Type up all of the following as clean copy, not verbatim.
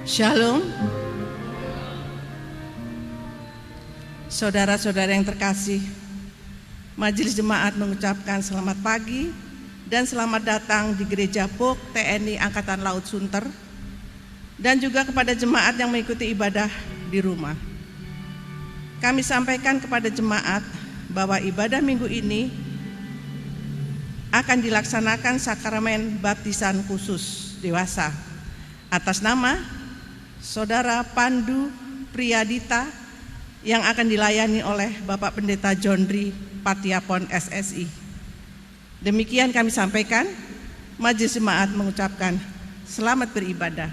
Shalom. Saudara-saudara yang terkasih, Majelis Jemaat mengucapkan selamat pagi dan selamat datang di Gereja POK TNI Angkatan Laut Sunter, dan juga kepada jemaat yang mengikuti ibadah di rumah. Kami sampaikan kepada jemaat bahwa ibadah minggu ini akan dilaksanakan sakramen baptisan khusus dewasa atas nama Saudara Pandu Priyadita yang akan dilayani oleh Bapak Pendeta Jondri Patiapon SSI. Demikian kami sampaikan. Majelis Jemaat mengucapkan selamat beribadah.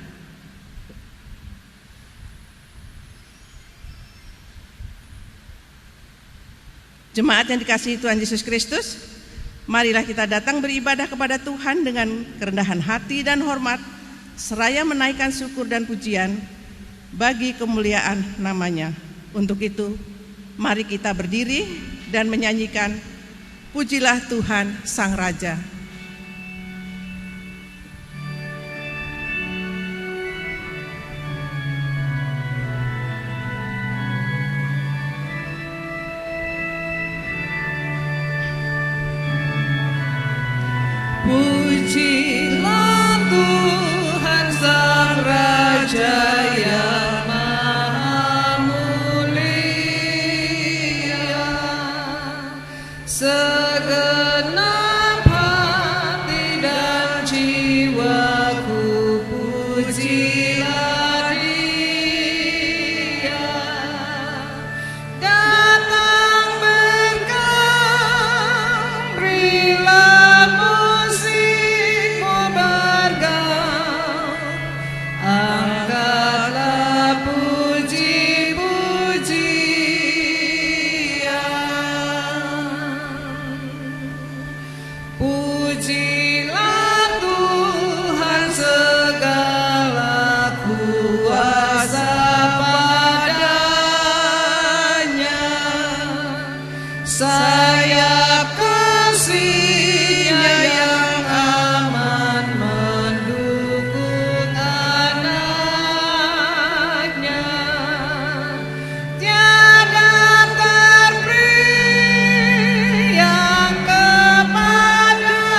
Jemaat yang dikasihi Tuhan Yesus Kristus, marilah kita datang beribadah kepada Tuhan dengan kerendahan hati dan hormat, seraya menaikkan syukur dan pujian bagi kemuliaan namanya. Untuk itu, mari kita berdiri dan menyanyikan Pujilah Tuhan Sang Raja. Pujilah Tuhan Sang Raja yang Maha Mulia, segenap hati dan jiwaku pujilah Dia. Datang berkah, berilah musikmu bergaung, angkatlah puji-pujian. Pujilah Tuhan segala kuasa padanya, sayap kasih-Nya yang aman mendukung anak-Nya. Tiada terperi yang kepadamu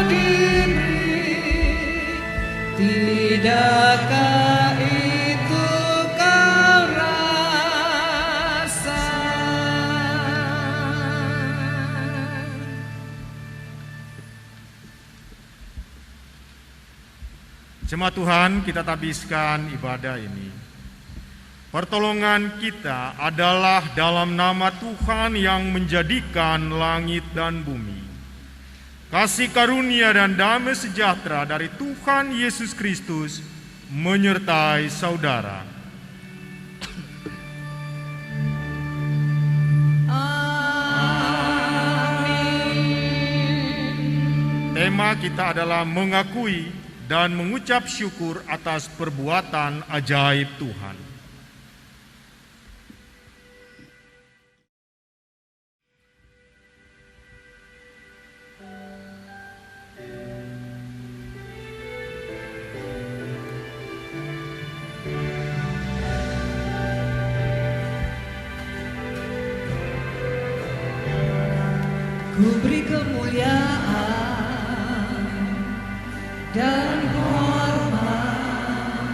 diberi, tidakkah itu kau rasa? Jemaat Tuhan, kita habiskan ibadah ini. Pertolongan kita adalah dalam nama Tuhan yang menjadikan langit dan bumi. Kasih karunia dan damai sejahtera dari Tuhan Yesus Kristus menyertai saudara. Amin. Tema kita adalah mengakui dan mengucap syukur atas perbuatan ajaib Tuhan. Ku beri kemuliaan dan hormat,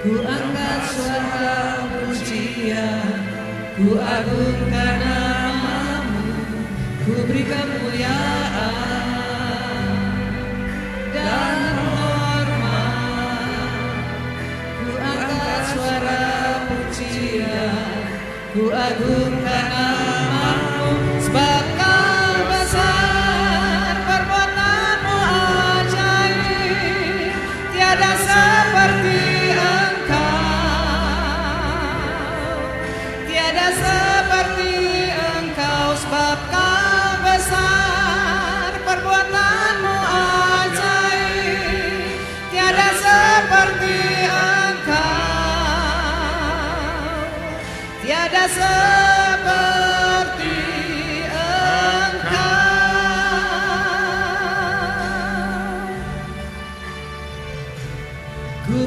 ku angkat suara pujian, ku agungkan nama-Mu. Ku beri kemuliaan dan hormat, ku angkat suara pujian, ku agungkan nama-Mu. Sebab Kau besar, perbuatan-Mu ajaib, tiada seperti Engkau, tiada seperti Engkau. Sebab Kau besar, perbuatan-Mu ajaib, tiada seperti Engkau, tiada seperti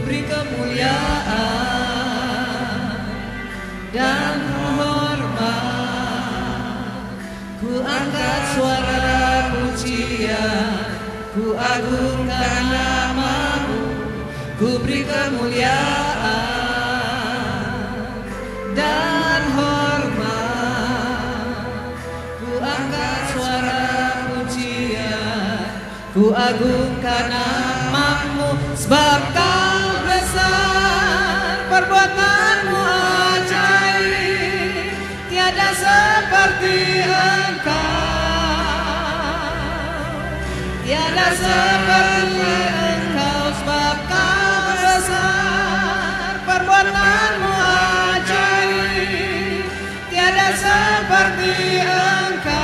beri kemuliaan dan hormat. Ku angkat suara pujian, ku agungkan nama-Mu, ku beri kemuliaan dan hormat. Ku angkat suara pujian, ku agungkan nama-Mu, sebab Kau besar, perbuatan-Mu ajaib, tiada seperti Engkau, tiada seperti Engkau, sebab Kau besar, perbuatan-Mu ajaib, tiada seperti Engkau,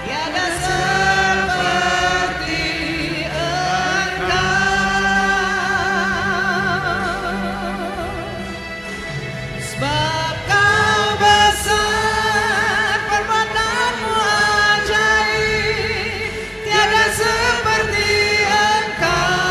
tiada seperti Engkau, sebab Kau besar, perbuatan-Mu ajaib, tiada seperti Engkau,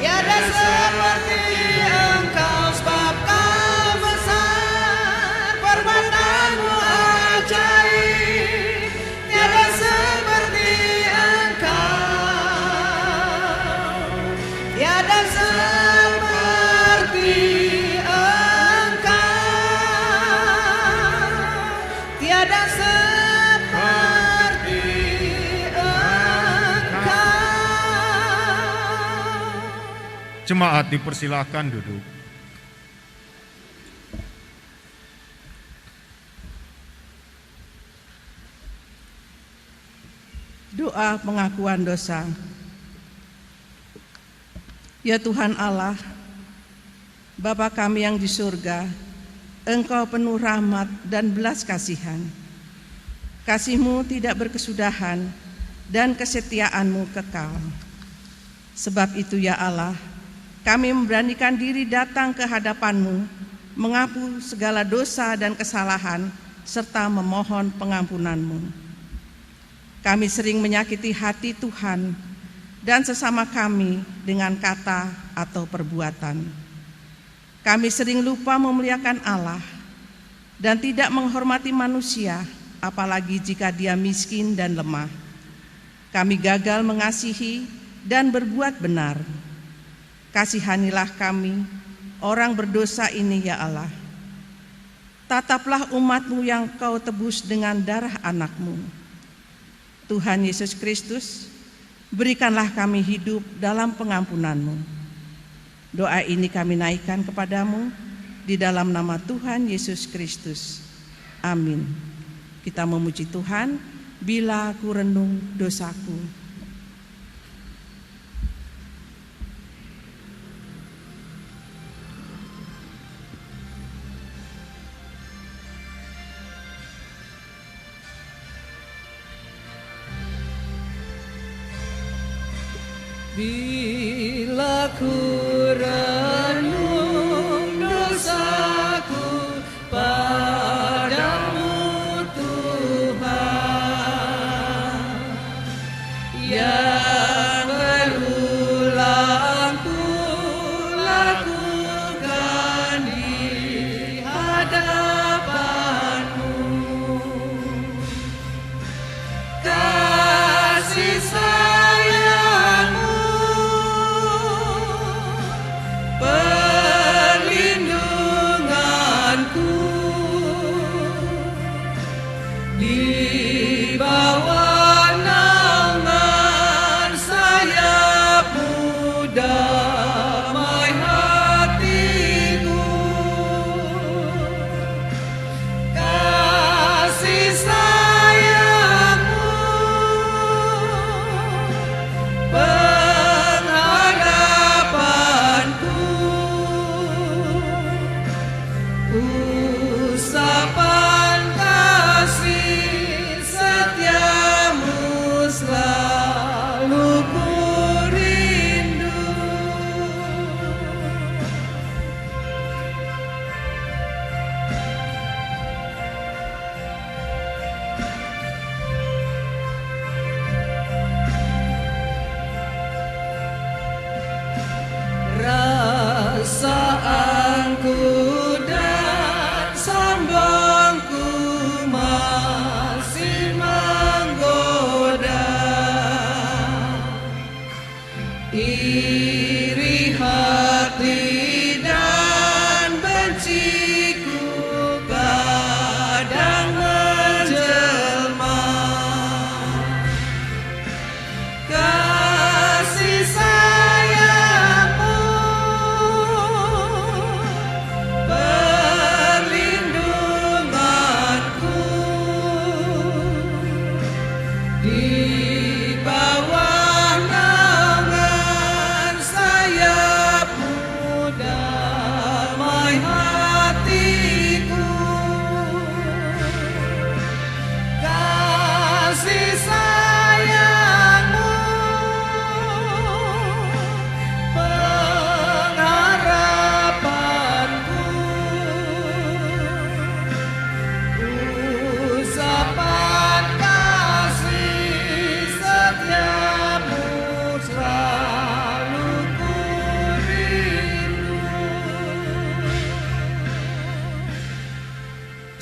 tiada seperti Engkau, sebab Kau besar, perbuatan-Mu ajaib, tiada seperti Engkau, tiada seperti Engkau, tiada seperti Engkau. Jemaat dipersilahkan duduk. Doa pengakuan dosa. Ya Tuhan Allah, Bapa kami yang di surga, Engkau penuh rahmat dan belas kasihan. Kasih-Mu tidak berkesudahan dan kesetiaan-Mu kekal. Sebab itu ya Allah, kami memberanikan diri datang ke hadapan-Mu, mengaku segala dosa dan kesalahan, serta memohon pengampunan-Mu. Kami sering menyakiti hati Tuhan dan sesama kami dengan kata atau perbuatan. Kami sering lupa memuliakan Allah dan tidak menghormati manusia, apalagi jika dia miskin dan lemah. Kami gagal mengasihi dan berbuat benar. Kasihanilah kami, orang berdosa ini ya Allah. Tataplah umat-Mu yang Kau tebus dengan darah anak-Mu. Tuhan Yesus Kristus, berikanlah kami hidup dalam pengampunan-Mu. Doa ini kami naikkan kepadamu di dalam nama Tuhan Yesus Kristus. Amin. Kita memuji Tuhan, bila ku renung dosaku. Bila ku renung dosaku padamu Tuhan, yang berulang ku lakukan di hadapan-Mu, kasih sayang-Mu perlindunganku di bawah naungan sayap-Mu, damai hatiku, kasih sayang-Mu penghadapanku, usapan kasih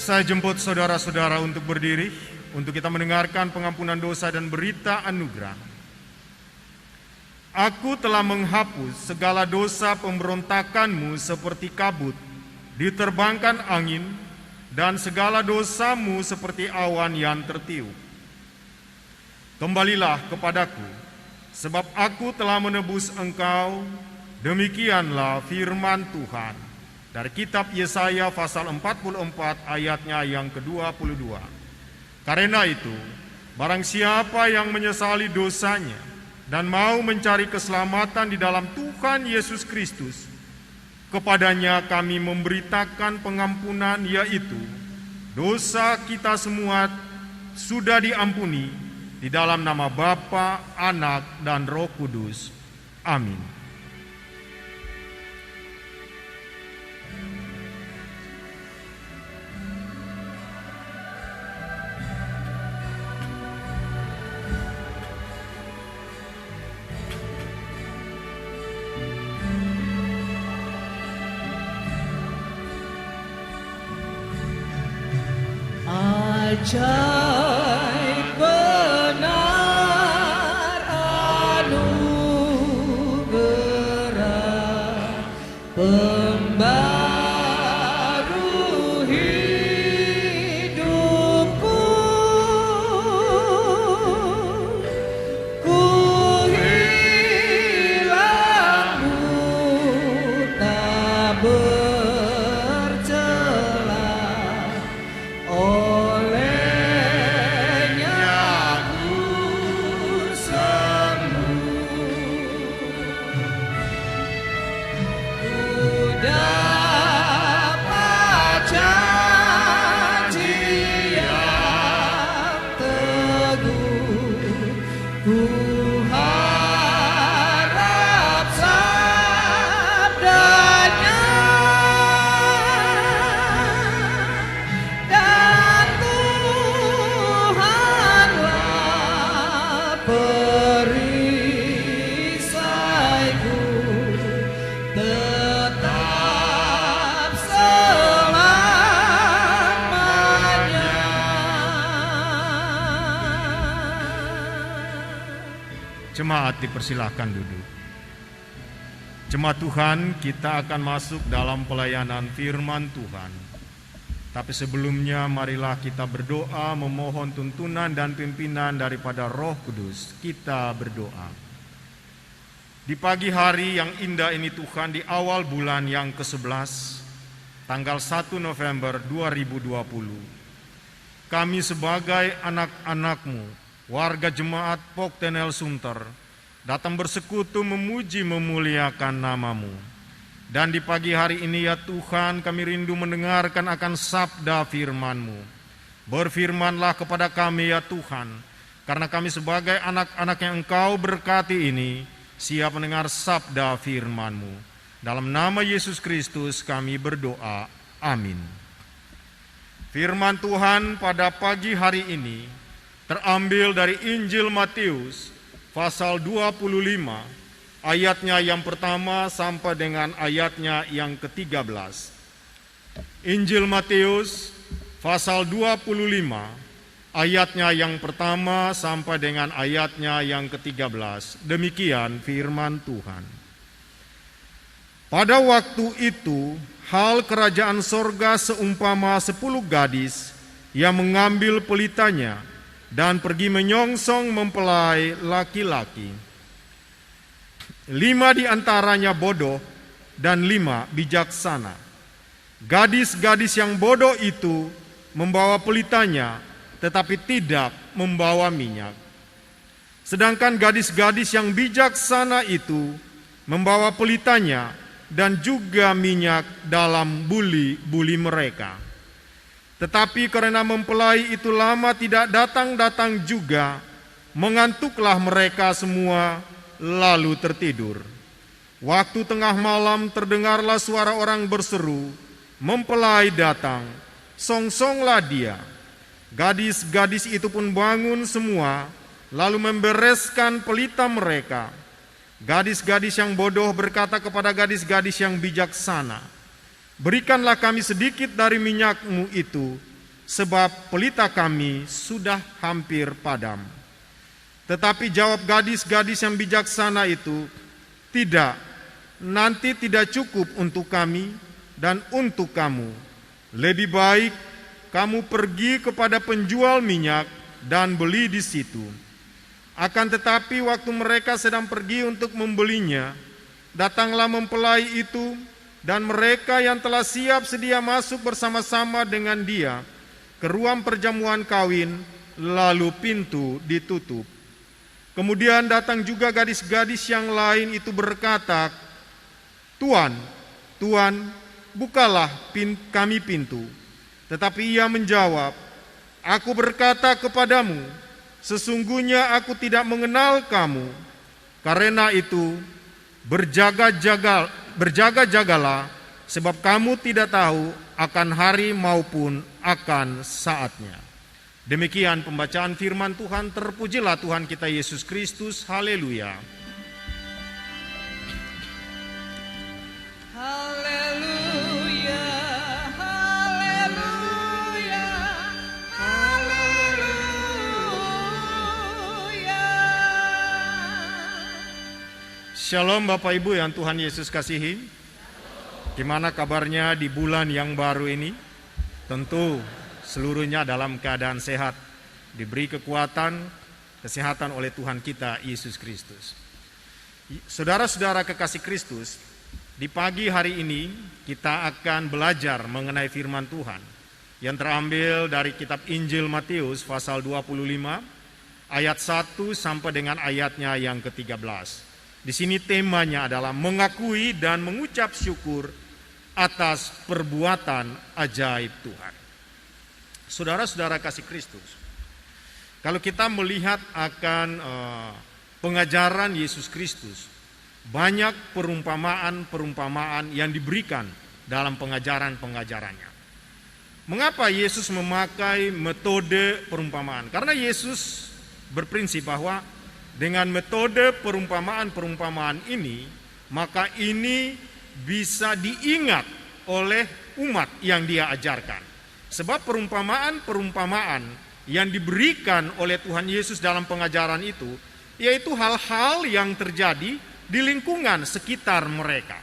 Saya jemput saudara-saudara untuk berdiri, untuk kita mendengarkan pengampunan dosa dan berita anugerah. Aku telah menghapus segala dosa pemberontakanmu seperti kabut, diterbangkan angin, dan segala dosamu seperti awan yang tertiup. Kembalilah kepadaku, sebab aku telah menebus engkau. Demikianlah firman Tuhan. Dari kitab Yesaya pasal 44 ayatnya yang ke-22. Karena itu, barang siapa yang menyesali dosanya dan mau mencari keselamatan di dalam Tuhan Yesus Kristus, kepadanya kami memberitakan pengampunan, yaitu dosa kita semua sudah diampuni di dalam nama Bapa, Anak, dan Roh Kudus. Amin. Ajaib benar anugerah pembaru hidupku. Ku hilang tak bercela. Jemaat dipersilahkan duduk. Jemaat Tuhan, kita akan masuk dalam pelayanan firman Tuhan. Tapi sebelumnya marilah kita berdoa memohon tuntunan dan pimpinan daripada Roh Kudus. Kita berdoa. Di pagi hari yang indah ini Tuhan, di awal bulan yang ke-11, tanggal 1 November 2020, kami sebagai anak-anak-Mu, warga jemaat Poktenel Sunter, datang bersekutu memuji memuliakan nama-Mu. Dan di pagi hari ini ya Tuhan, kami rindu mendengarkan akan sabda firman-Mu. Berfirmanlah kepada kami ya Tuhan, karena kami sebagai anak-anak yang Engkau berkati ini, siap mendengar sabda firman-Mu. Dalam nama Yesus Kristus kami berdoa, amin. Firman Tuhan pada pagi hari ini terambil dari Injil Matius pasal 25 ayatnya yang pertama sampai dengan ayatnya yang ke-13. Injil Matius pasal 25 ayatnya yang pertama sampai dengan ayatnya yang ke-13. Demikian firman Tuhan. Pada waktu itu, hal kerajaan sorga seumpama 10 gadis yang mengambil pelitanya dan pergi menyongsong mempelai laki-laki. 5 di antaranya bodoh dan 5 bijaksana. Gadis-gadis yang bodoh itu membawa pelitanya, tetapi tidak membawa minyak. Sedangkan gadis-gadis yang bijaksana itu membawa pelitanya dan juga minyak dalam buli-buli mereka. Tetapi karena mempelai itu lama tidak datang-datang juga, mengantuklah mereka semua, lalu tertidur. Waktu tengah malam terdengarlah suara orang berseru, "Mempelai datang, songsonglah dia." Gadis-gadis itu pun bangun semua, lalu membereskan pelita mereka. Gadis-gadis yang bodoh berkata kepada gadis-gadis yang bijaksana, "Berikanlah kami sedikit dari minyakmu itu, sebab pelita kami sudah hampir padam." Tetapi jawab gadis-gadis yang bijaksana itu, "Tidak, nanti tidak cukup untuk kami dan untuk kamu. Lebih baik kamu pergi kepada penjual minyak dan beli di situ." Akan tetapi waktu mereka sedang pergi untuk membelinya, datanglah mempelai itu, dan mereka yang telah siap sedia masuk bersama-sama dengan dia ke ruang perjamuan kawin, lalu pintu ditutup. Kemudian datang juga gadis-gadis yang lain itu berkata, "Tuan, Tuan, bukalah kami pintu." Tetapi ia menjawab, "Aku berkata kepadamu, sesungguhnya aku tidak mengenal kamu. Karena itu, berjaga-jagalah, sebab kamu tidak tahu akan hari maupun akan saatnya." Demikian pembacaan firman Tuhan. Terpujilah Tuhan kita Yesus Kristus. Haleluya. Haleluya, haleluya, haleluya. Shalom Bapak Ibu yang Tuhan Yesus kasihi. Gimana kabarnya di bulan yang baru ini? Tentu seluruhnya dalam keadaan sehat, diberi kekuatan, kesehatan oleh Tuhan kita Yesus Kristus. Saudara-saudara kekasih Kristus, di pagi hari ini kita akan belajar mengenai firman Tuhan yang terambil dari kitab Injil Matius pasal 25 ayat 1 sampai dengan ayatnya yang ke-13. Di sini temanya adalah mengakui dan mengucap syukur atas perbuatan ajaib Tuhan. Saudara-saudara kasih Kristus, kalau kita melihat akan pengajaran Yesus Kristus, banyak perumpamaan-perumpamaan yang diberikan dalam pengajaran-pengajarannya. Mengapa Yesus memakai metode perumpamaan? Karena Yesus berprinsip bahwa dengan metode perumpamaan-perumpamaan ini, maka ini bisa diingat oleh umat yang dia ajarkan. Sebab perumpamaan-perumpamaan yang diberikan oleh Tuhan Yesus dalam pengajaran itu, yaitu hal-hal yang terjadi di lingkungan sekitar mereka.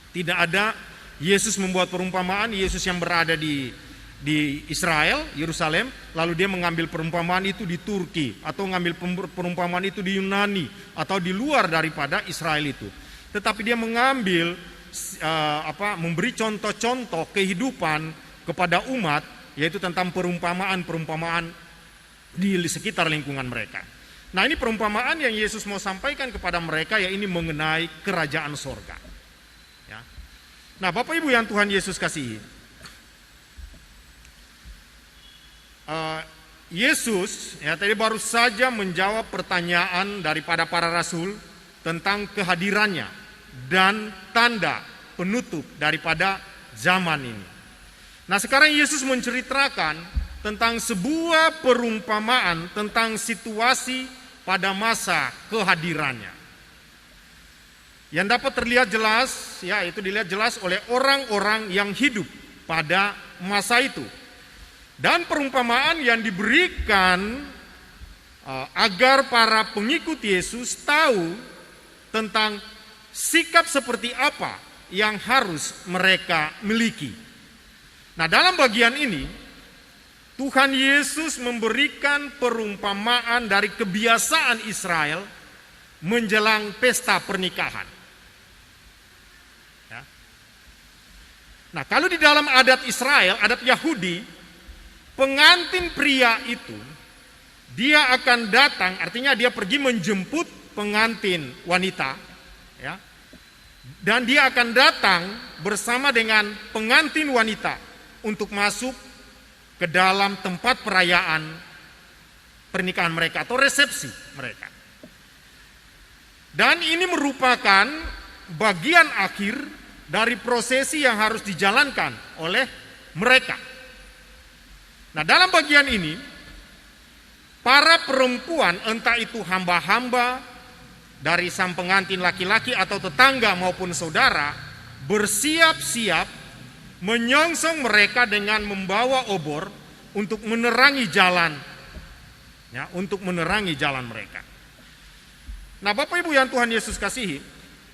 Tidak ada Yesus membuat perumpamaan, Yesus yang berada di Israel, Yerusalem, lalu dia mengambil perumpamaan itu di Turki, atau mengambil perumpamaan itu di Yunani, atau di luar daripada Israel itu. Tetapi dia mengambil, memberi contoh-contoh kehidupan kepada umat, yaitu tentang perumpamaan-perumpamaan di sekitar lingkungan mereka. Nah, ini perumpamaan yang Yesus mau sampaikan kepada mereka, ya ini mengenai kerajaan sorga. Ya. Nah, Bapak Ibu yang Tuhan Yesus kasihi, Yesus ya tadi baru saja menjawab pertanyaan daripada para rasul tentang kehadirannya dan tanda penutup daripada zaman ini. Nah, sekarang Yesus menceritakan tentang sebuah perumpamaan tentang situasi pada masa kehadirannya. Yang dapat terlihat jelas, ya itu dilihat jelas oleh orang-orang yang hidup pada masa itu. Dan perumpamaan yang diberikan agar para pengikut Yesus tahu tentang sikap seperti apa yang harus mereka miliki. Nah, dalam bagian ini Tuhan Yesus memberikan perumpamaan dari kebiasaan Israel menjelang pesta pernikahan. Ya. Nah, kalau di dalam adat Israel, adat Yahudi, pengantin pria itu dia akan datang, artinya dia pergi menjemput pengantin wanita, ya, dan dia akan datang bersama dengan pengantin wanita untuk masuk ke dalam tempat perayaan pernikahan mereka atau resepsi mereka. Dan ini merupakan bagian akhir dari prosesi yang harus dijalankan oleh mereka. Nah, dalam bagian ini para perempuan, entah itu hamba-hamba dari sang pengantin laki-laki atau tetangga maupun saudara, bersiap-siap menyongsong mereka dengan membawa obor untuk menerangi jalan, ya, untuk menerangi jalan mereka. Nah, Bapak Ibu yang Tuhan Yesus kasihi,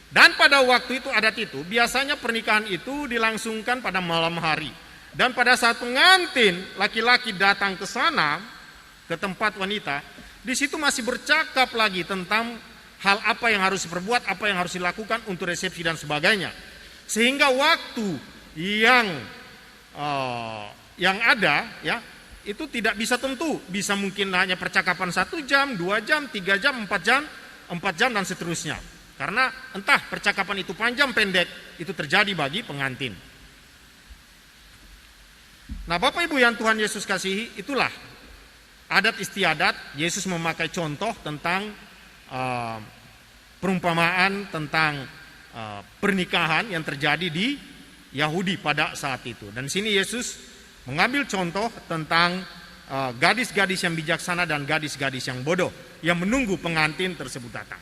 dan pada waktu itu adat itu, biasanya pernikahan itu dilangsungkan pada malam hari. Dan pada saat pengantin laki-laki datang ke sana, ke tempat wanita, di situ masih bercakap lagi tentang hal apa yang harus diperbuat, apa yang harus dilakukan untuk resepsi dan sebagainya. Sehingga waktu yang ada, ya, itu tidak bisa tentu, bisa mungkin hanya percakapan 1 jam, 2 jam, 3 jam, 4 jam dan seterusnya. Karena entah percakapan itu panjang pendek, itu terjadi bagi pengantin. Nah, Bapak Ibu yang Tuhan Yesus kasihi, itulah adat istiadat. Yesus memakai contoh tentang perumpamaan tentang pernikahan yang terjadi di Yahudi pada saat itu. Dan sini Yesus mengambil contoh tentang gadis-gadis yang bijaksana dan gadis-gadis yang bodoh yang menunggu pengantin tersebut datang.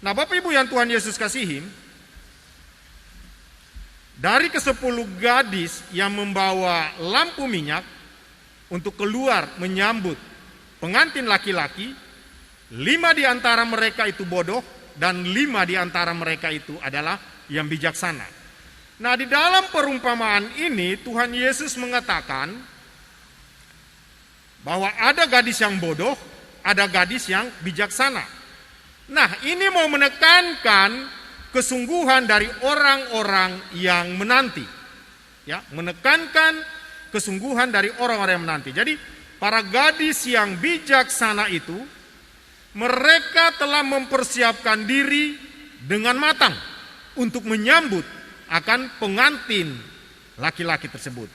Nah, Bapak Ibu yang Tuhan Yesus kasihi, dari ke-10 gadis yang membawa lampu minyak untuk keluar menyambut pengantin laki-laki, 5 di antara mereka itu bodoh dan 5 di antara mereka itu adalah yang bijaksana. Nah, di dalam perumpamaan ini Tuhan Yesus mengatakan bahwa ada gadis yang bodoh, ada gadis yang bijaksana. Nah, ini mau menekankan kesungguhan dari orang-orang yang menanti. Ya, menekankan kesungguhan dari orang-orang yang menanti. Jadi, para gadis yang bijaksana itu, mereka telah mempersiapkan diri dengan matang untuk menyambut akan pengantin laki-laki tersebut.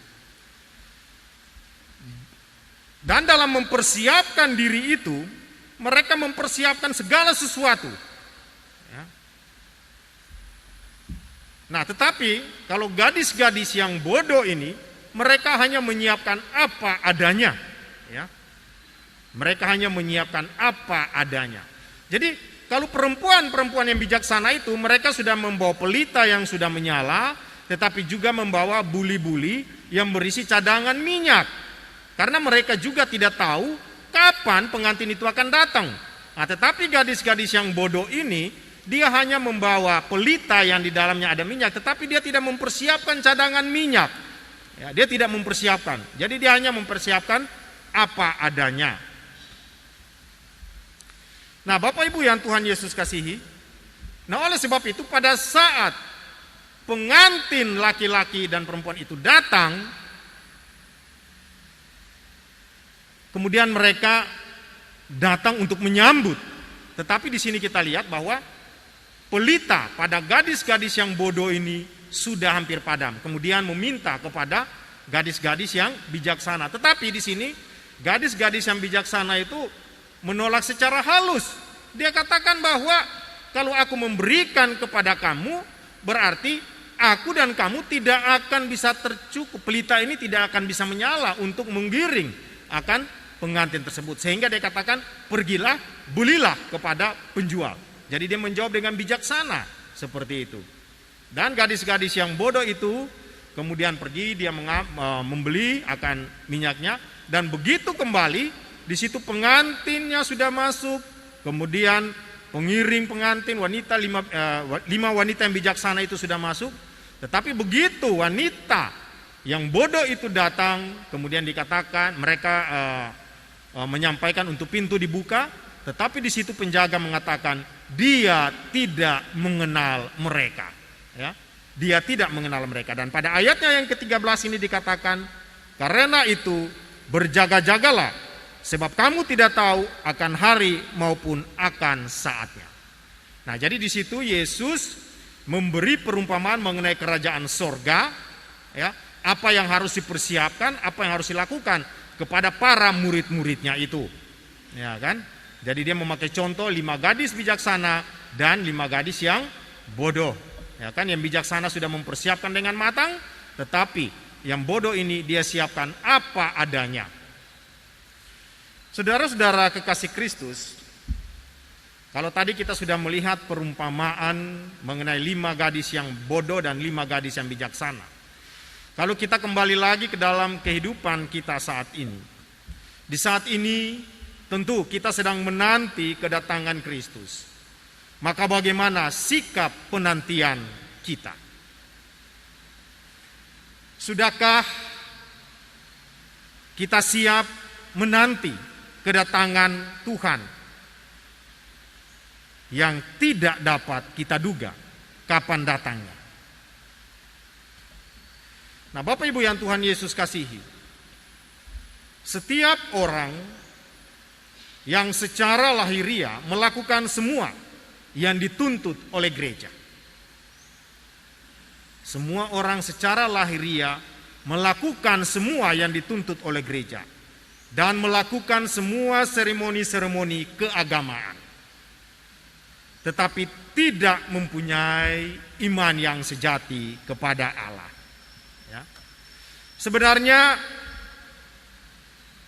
Dan dalam mempersiapkan diri itu, mereka mempersiapkan segala sesuatu. Ya. Nah, tetapi kalau gadis-gadis yang bodoh ini, mereka hanya menyiapkan apa adanya. Ya. Mereka hanya menyiapkan apa adanya. Jadi, kalau perempuan-perempuan yang bijaksana itu, mereka sudah membawa pelita yang sudah menyala, tetapi juga membawa buli-buli yang berisi cadangan minyak. Karena mereka juga tidak tahu kapan pengantin itu akan datang. Nah, tetapi gadis-gadis yang bodoh ini, dia hanya membawa pelita yang di dalamnya ada minyak, tetapi dia tidak mempersiapkan cadangan minyak. Ya, dia tidak mempersiapkan. Jadi dia hanya mempersiapkan apa adanya. Nah, Bapak Ibu yang Tuhan Yesus kasihi, nah oleh sebab itu pada saat pengantin laki-laki dan perempuan itu datang, kemudian mereka datang untuk menyambut. Tetapi di sini kita lihat bahwa pelita pada gadis-gadis yang bodoh ini sudah hampir padam. Kemudian meminta kepada gadis-gadis yang bijaksana. Tetapi di sini gadis-gadis yang bijaksana itu menolak secara halus. Dia katakan bahwa kalau aku memberikan kepada kamu, berarti aku dan kamu tidak akan bisa tercukup. Pelita ini tidak akan bisa menyala untuk menggiring akan pengantin tersebut. Sehingga dia katakan, pergilah, belilah kepada penjual. Jadi dia menjawab dengan bijaksana seperti itu. Dan gadis-gadis yang bodoh itu kemudian pergi, dia membeli akan minyaknya. Dan begitu kembali, di situ pengantinnya sudah masuk. Kemudian pengiring pengantin, wanita 5 wanita yang bijaksana itu sudah masuk. Tetapi begitu wanita yang bodoh itu datang, kemudian dikatakan mereka menyampaikan untuk pintu dibuka, tetapi di situ penjaga mengatakan dia tidak mengenal mereka. Ya, dia tidak mengenal mereka. Dan pada ayatnya yang ke-13 ini dikatakan, karena itu berjaga-jagalah, sebab kamu tidak tahu akan hari maupun akan saatnya. Nah, jadi di situ Yesus memberi perumpamaan mengenai kerajaan sorga, ya, apa yang harus dipersiapkan, apa yang harus dilakukan kepada para murid-muridnya itu, ya kan? Jadi dia memakai contoh 5 gadis bijaksana dan 5 gadis yang bodoh, ya kan? Yang bijaksana sudah mempersiapkan dengan matang, tetapi yang bodoh ini dia siapkan apa adanya. Saudara-saudara kekasih Kristus, Kalau tadi kita sudah melihat perumpamaan mengenai 5 gadis yang bodoh dan 5 gadis yang bijaksana. Kalau kita kembali lagi ke dalam kehidupan kita saat ini. Di saat ini tentu kita sedang menanti kedatangan Kristus. Maka bagaimana sikap penantian kita? Sudahkah kita siap menanti kedatangan Tuhan yang tidak dapat kita duga kapan datangnya? Nah, Bapak Ibu yang Tuhan Yesus kasihi, setiap orang yang secara lahiriah melakukan semua yang dituntut oleh gereja. Semua orang secara lahiriah melakukan semua yang dituntut oleh gereja dan melakukan semua seremoni-seremoni keagamaan, tetapi tidak mempunyai iman yang sejati kepada Allah. Ya. Sebenarnya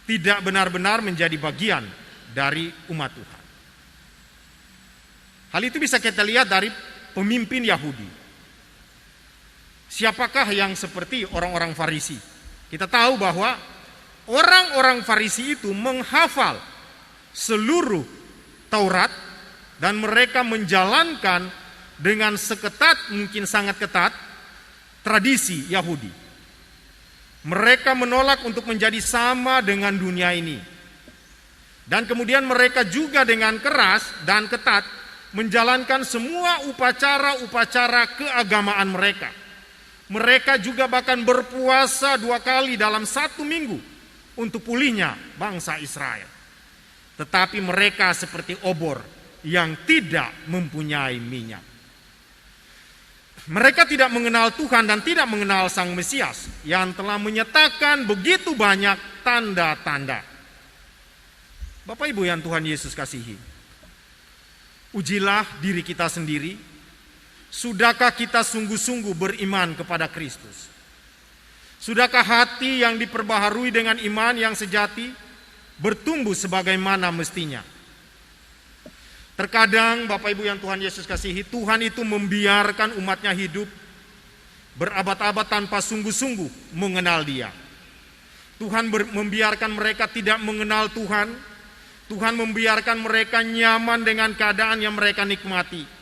tidak benar-benar menjadi bagian dari umat Tuhan. Hal itu bisa kita lihat dari pemimpin Yahudi. Siapakah yang seperti orang-orang Farisi? Kita tahu bahwa orang-orang Farisi itu menghafal seluruh Taurat dan mereka menjalankan dengan seketat, mungkin sangat ketat, tradisi Yahudi. Mereka menolak untuk menjadi sama dengan dunia ini. Dan kemudian mereka juga dengan keras dan ketat menjalankan semua upacara-upacara keagamaan mereka. Mereka juga bahkan berpuasa 2 kali dalam 1 minggu untuk pulihnya bangsa Israel. Tetapi mereka seperti obor yang tidak mempunyai minyak. Mereka tidak mengenal Tuhan dan tidak mengenal Sang Mesias yang telah menyatakan begitu banyak tanda-tanda. Bapak Ibu yang Tuhan Yesus kasihi, ujilah diri kita sendiri. Sudahkah kita sungguh-sungguh beriman kepada Kristus? Sudahkah hati yang diperbaharui dengan iman yang sejati bertumbuh sebagaimana mestinya? Terkadang Bapak Ibu yang Tuhan Yesus kasihi, Tuhan itu membiarkan umatnya hidup berabad-abad tanpa sungguh-sungguh mengenal Dia. Tuhan membiarkan mereka tidak mengenal Tuhan. Tuhan membiarkan mereka nyaman dengan keadaan yang mereka nikmati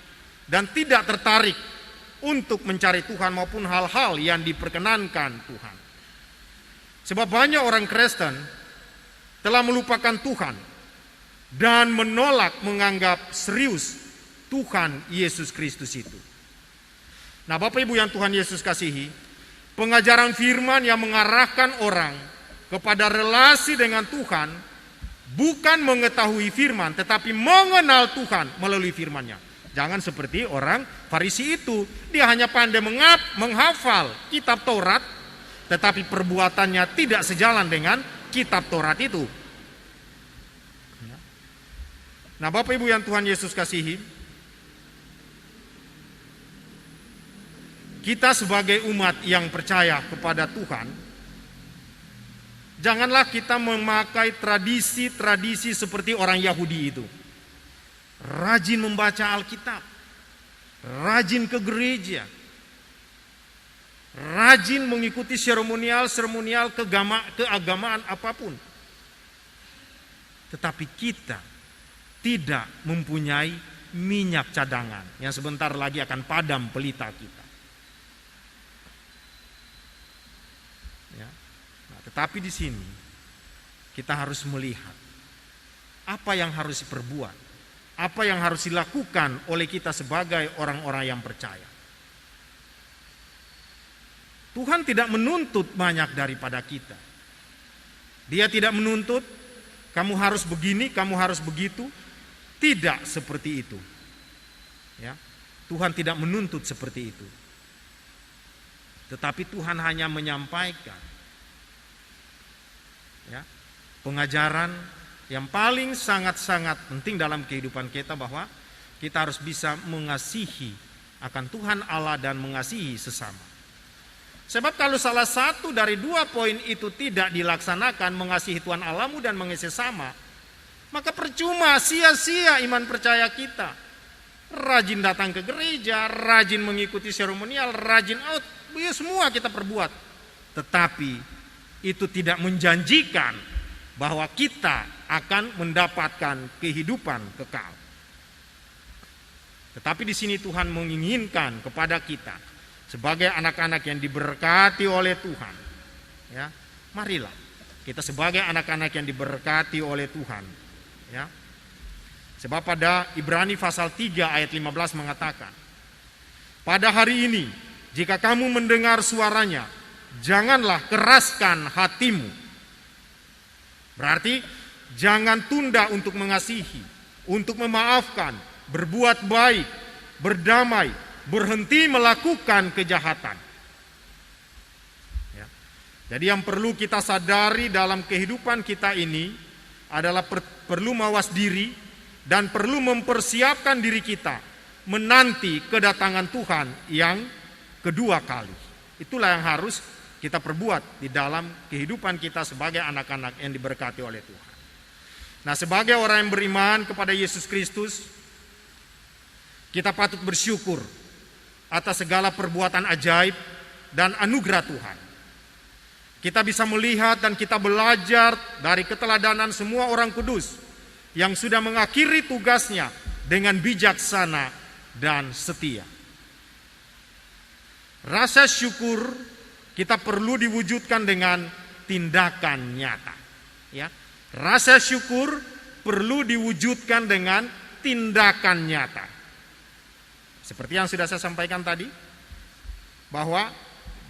dan tidak tertarik untuk mencari Tuhan maupun hal-hal yang diperkenankan Tuhan. Sebab banyak orang Kristen telah melupakan Tuhan dan menolak menganggap serius Tuhan Yesus Kristus itu. Nah, Bapak Ibu yang Tuhan Yesus kasihi, pengajaran firman yang mengarahkan orang kepada relasi dengan Tuhan bukan mengetahui firman, tetapi mengenal Tuhan melalui firman-Nya. Jangan seperti orang Farisi itu, dia hanya pandai menghafal kitab Taurat, tetapi perbuatannya tidak sejalan dengan kitab Taurat itu. Nah, Bapak Ibu yang Tuhan Yesus kasihi, kita sebagai umat yang percaya kepada Tuhan, janganlah kita memakai tradisi-tradisi seperti orang Yahudi itu. Rajin membaca Alkitab, rajin ke gereja, rajin mengikuti seremonial keagamaan apapun. Tetapi kita tidak mempunyai minyak cadangan yang sebentar lagi akan padam pelita kita. Ya. Nah, tetapi di sini kita harus melihat apa yang harus diperbuat. Apa yang harus dilakukan oleh kita sebagai orang-orang yang percaya. Tuhan tidak menuntut banyak daripada kita. Dia tidak menuntut kamu harus begini, kamu harus begitu. Tidak seperti itu. Ya. Tuhan tidak menuntut seperti itu. Tetapi Tuhan hanya menyampaikan ya, pengajaran yang paling sangat-sangat penting dalam kehidupan kita, bahwa kita harus bisa mengasihi akan Tuhan Allah dan mengasihi sesama. Sebab kalau salah satu dari 2 poin itu tidak dilaksanakan, mengasihi Tuhan Allahmu dan mengasihi sesama, maka percuma, sia-sia iman percaya kita. Rajin datang ke gereja, rajin mengikuti seremonial, rajin out, ya semua kita perbuat. Tetapi itu tidak menjanjikan bahwa kita akan mendapatkan kehidupan kekal. Tetapi di sini Tuhan menginginkan kepada kita sebagai anak-anak yang diberkati oleh Tuhan, ya, marilah kita sebagai anak-anak yang diberkati oleh Tuhan, ya. Sebab pada Ibrani pasal 3 ayat 15 mengatakan, pada hari ini jika kamu mendengar suaranya, janganlah keraskan hatimu. Berarti jangan tunda untuk mengasihi, untuk memaafkan, berbuat baik, berdamai, berhenti melakukan kejahatan. Ya. Jadi yang perlu kita sadari dalam kehidupan kita ini adalah perlu mawas diri dan perlu mempersiapkan diri kita menanti kedatangan Tuhan yang kedua kali. Itulah yang harus kita perbuat di dalam kehidupan kita sebagai anak-anak yang diberkati oleh Tuhan. Nah, sebagai orang yang beriman kepada Yesus Kristus, kita patut bersyukur atas segala perbuatan ajaib dan anugerah Tuhan. Kita bisa melihat dan kita belajar dari keteladanan semua orang kudus yang sudah mengakhiri tugasnya dengan bijaksana dan setia. Rasa syukur kita perlu diwujudkan dengan tindakan nyata. Ya, rasa syukur perlu diwujudkan dengan tindakan nyata. Seperti yang sudah saya sampaikan tadi, bahwa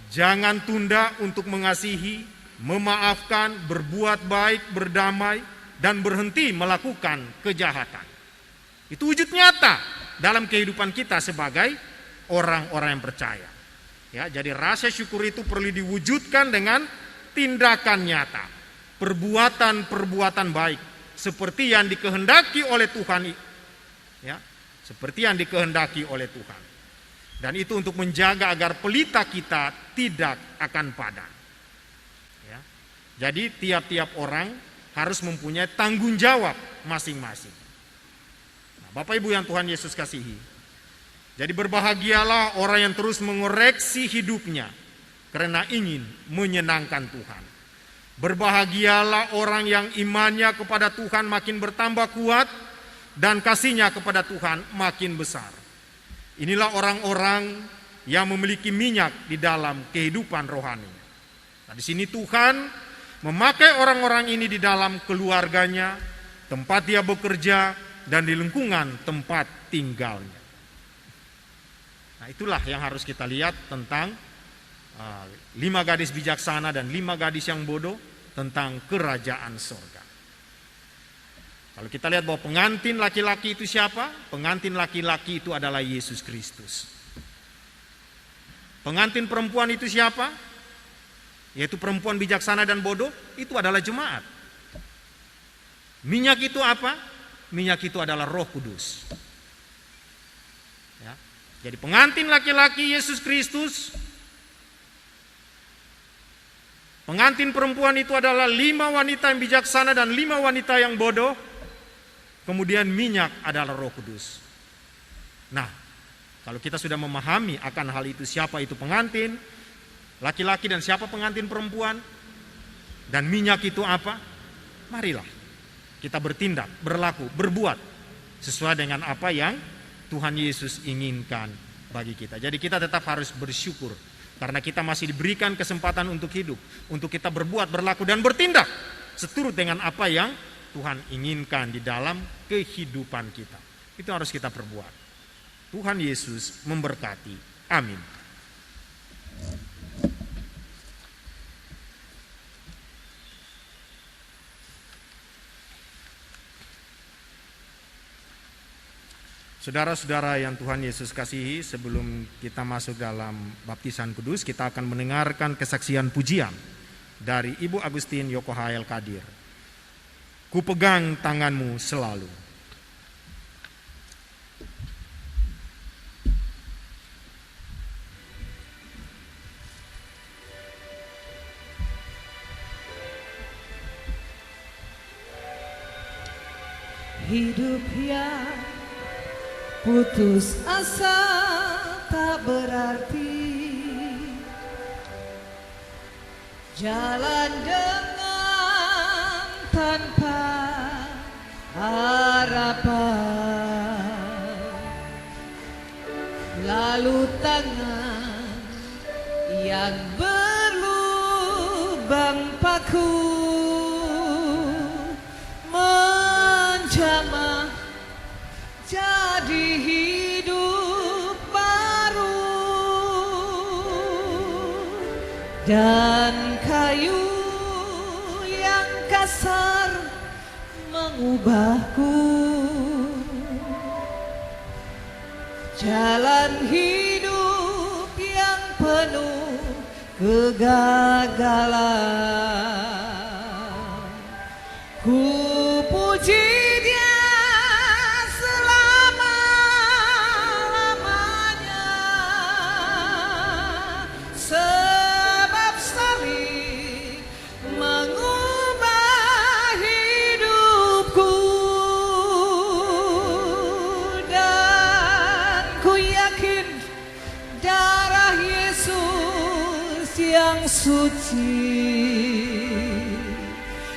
jangan tunda untuk mengasihi, memaafkan, berbuat baik, berdamai, dan berhenti melakukan kejahatan. Itu wujud nyata dalam kehidupan kita sebagai orang-orang yang percaya. Ya, jadi rasa syukur itu perlu diwujudkan dengan tindakan nyata, perbuatan-perbuatan baik seperti yang dikehendaki oleh Tuhan. Ya, seperti yang dikehendaki oleh Tuhan. Dan itu untuk menjaga agar pelita kita tidak akan padam. Ya. Jadi tiap-tiap orang harus mempunyai tanggung jawab masing-masing. Nah, Bapak Ibu yang Tuhan Yesus kasihi, jadi berbahagialah orang yang terus mengoreksi hidupnya karena ingin menyenangkan Tuhan. Berbahagialah orang yang imannya kepada Tuhan makin bertambah kuat dan kasihnya kepada Tuhan makin besar. Inilah orang-orang yang memiliki minyak di dalam kehidupan rohani. Nah, di sini Tuhan memakai orang-orang ini di dalam keluarganya, tempat dia bekerja, dan di lingkungan tempat tinggalnya. Nah, itulah yang harus kita lihat tentang 5 gadis bijaksana dan 5 gadis yang bodoh tentang kerajaan sorga. Kalau kita lihat bahwa pengantin laki-laki itu siapa? Pengantin laki-laki itu adalah Yesus Kristus. Pengantin perempuan itu siapa? Yaitu perempuan bijaksana dan bodoh, itu adalah jemaat. Minyak itu apa? Minyak itu adalah Roh Kudus. Ya. Jadi pengantin laki-laki Yesus Kristus, pengantin perempuan itu adalah 5 wanita yang bijaksana dan 5 wanita yang bodoh. Kemudian minyak adalah Roh Kudus. Nah, kalau kita sudah memahami akan hal itu, siapa itu pengantin laki-laki dan siapa pengantin perempuan, dan minyak itu apa? Marilah kita bertindak, berlaku, berbuat sesuai dengan apa yang Tuhan Yesus inginkan bagi kita. Jadi kita tetap harus bersyukur karena kita masih diberikan kesempatan untuk hidup, untuk kita berbuat, berlaku, dan bertindak seturut dengan apa yang Tuhan inginkan di dalam kehidupan kita. Itu harus kita perbuat. Tuhan Yesus memberkati. Amin. Saudara-saudara yang Tuhan Yesus kasihi, sebelum kita masuk dalam baptisan kudus, kita akan mendengarkan kesaksian pujian dari Ibu Agustin Yokohael Kadir. Ku pegang tanganmu selalu. hidup yang putus asa tak berarti, jalan dengan tanpa harapan, lalu tangan yang berlubang paku menjamah jadi hidup baru, dan kayu yang kasar mengubahku, jalan hidup yang penuh kegagalan. Ku puji Dia selama-lamanya, sebab salib mengubah hidupku, dan ku yakin darah Yesus yang suci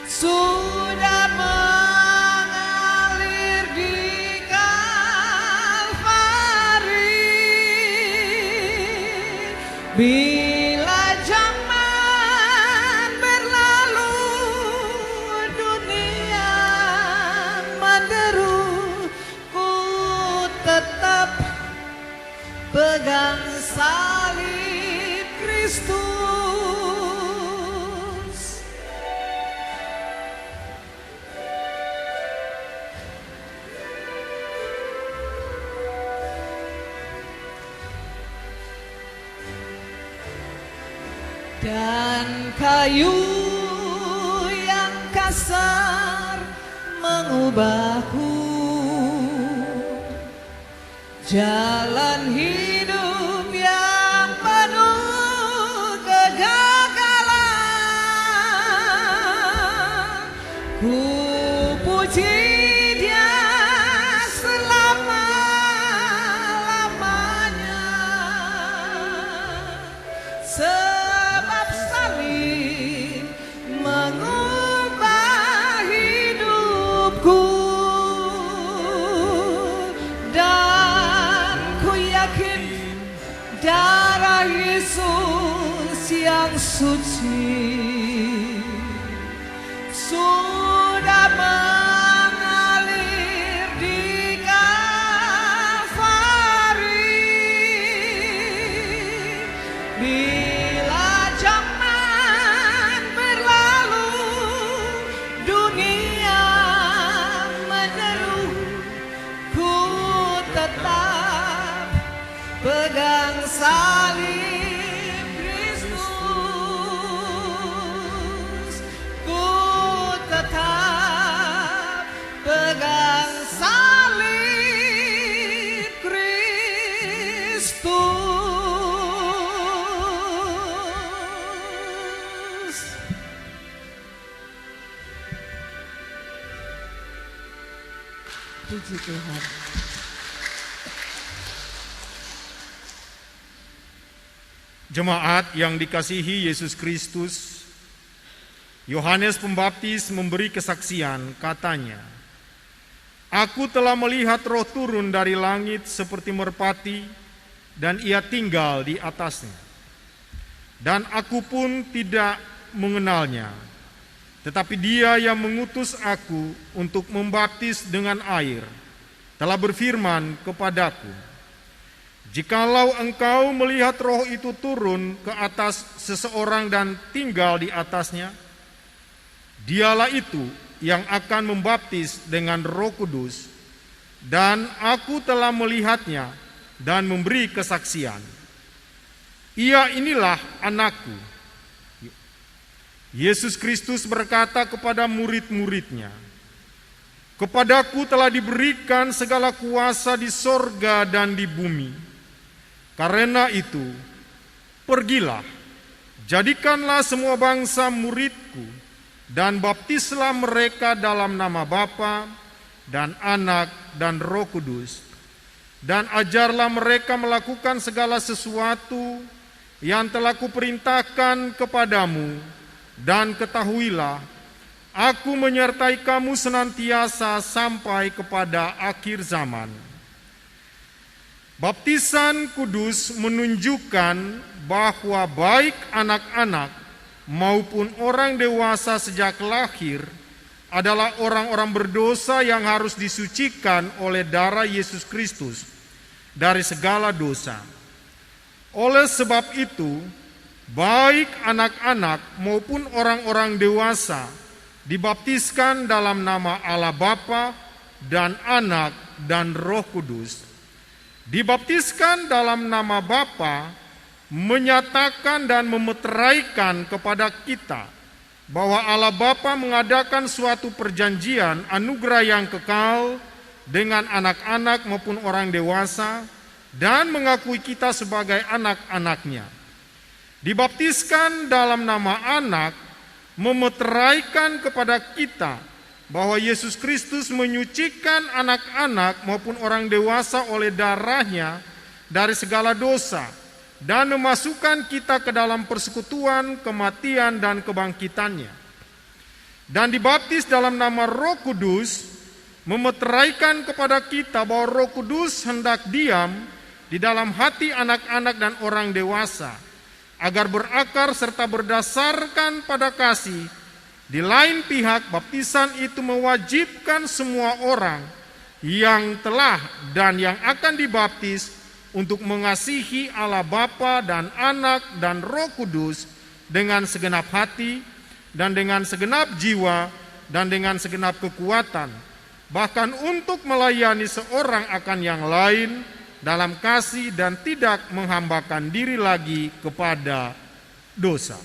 sudah mengalir di Kalvari. Bila zaman berlalu, dunia menderu, ku tetap pegang salib Kristus. Dan kayu yang kasar mengubahku, jalan hidup yang penuh kegagalan. Ku puji Dia selama-lamanya, sebab salib mengubah hidupku, dan ku yakin darah Yesus yang suci sudah mengalir di Kalvari. Bila zaman berlalu, dunia menderu, ku tetap pegang salib Kristus. Ku tetap pegang salib Kristus. Puji Tuhan. Jemaat yang dikasihi Yesus Kristus, Yohanes Pembaptis memberi kesaksian, katanya, "Aku telah melihat Roh turun dari langit seperti merpati, dan ia tinggal di atasnya. Dan aku pun tidak mengenalnya, tetapi Dia yang mengutus aku untuk membaptis dengan air telah berfirman kepadaku, jikalau engkau melihat Roh itu turun ke atas seseorang dan tinggal di atasnya, Dialah itu yang akan membaptis dengan Roh Kudus, dan aku telah melihatnya dan memberi kesaksian. Ia inilah anakku." Yesus Kristus berkata kepada murid-muridnya, "Kepadaku telah diberikan segala kuasa di sorga dan di bumi. Karena itu, pergilah, jadikanlah semua bangsa muridku, dan baptislah mereka dalam nama Bapa dan Anak dan Roh Kudus. Dan ajarlah mereka melakukan segala sesuatu yang telah kuperintahkan kepadamu, dan ketahuilah, aku menyertai kamu senantiasa sampai kepada akhir zaman. Baptisan kudus menunjukkan bahwa baik anak-anak maupun orang dewasa sejak lahir adalah orang-orang berdosa yang harus disucikan oleh darah Yesus Kristus dari segala dosa. Oleh sebab itu, baik anak-anak maupun orang-orang dewasa dibaptiskan dalam nama Allah Bapa dan Anak dan Roh Kudus. Dibaptiskan dalam nama Bapa menyatakan dan memeteraikan kepada kita bahwa Allah Bapa mengadakan suatu perjanjian anugerah yang kekal dengan anak-anak maupun orang dewasa dan mengakui kita sebagai anak-anaknya. Dibaptiskan dalam nama Anak memeteraikan kepada kita bahwa Yesus Kristus menyucikan anak-anak maupun orang dewasa oleh darahnya dari segala dosa dan memasukkan kita ke dalam persekutuan, kematian, dan kebangkitannya. Dan dibaptis dalam nama Roh Kudus memeteraikan kepada kita bahwa Roh Kudus hendak diam di dalam hati anak-anak dan orang dewasa, agar berakar serta berdasarkan pada kasih. Di lain pihak, baptisan itu mewajibkan semua orang yang telah dan yang akan dibaptis untuk mengasihi Allah Bapa dan Anak dan Roh Kudus dengan segenap hati dan dengan segenap jiwa dan dengan segenap kekuatan, bahkan untuk melayani seorang akan yang lain dalam kasih dan tidak menghambakan diri lagi kepada dosa.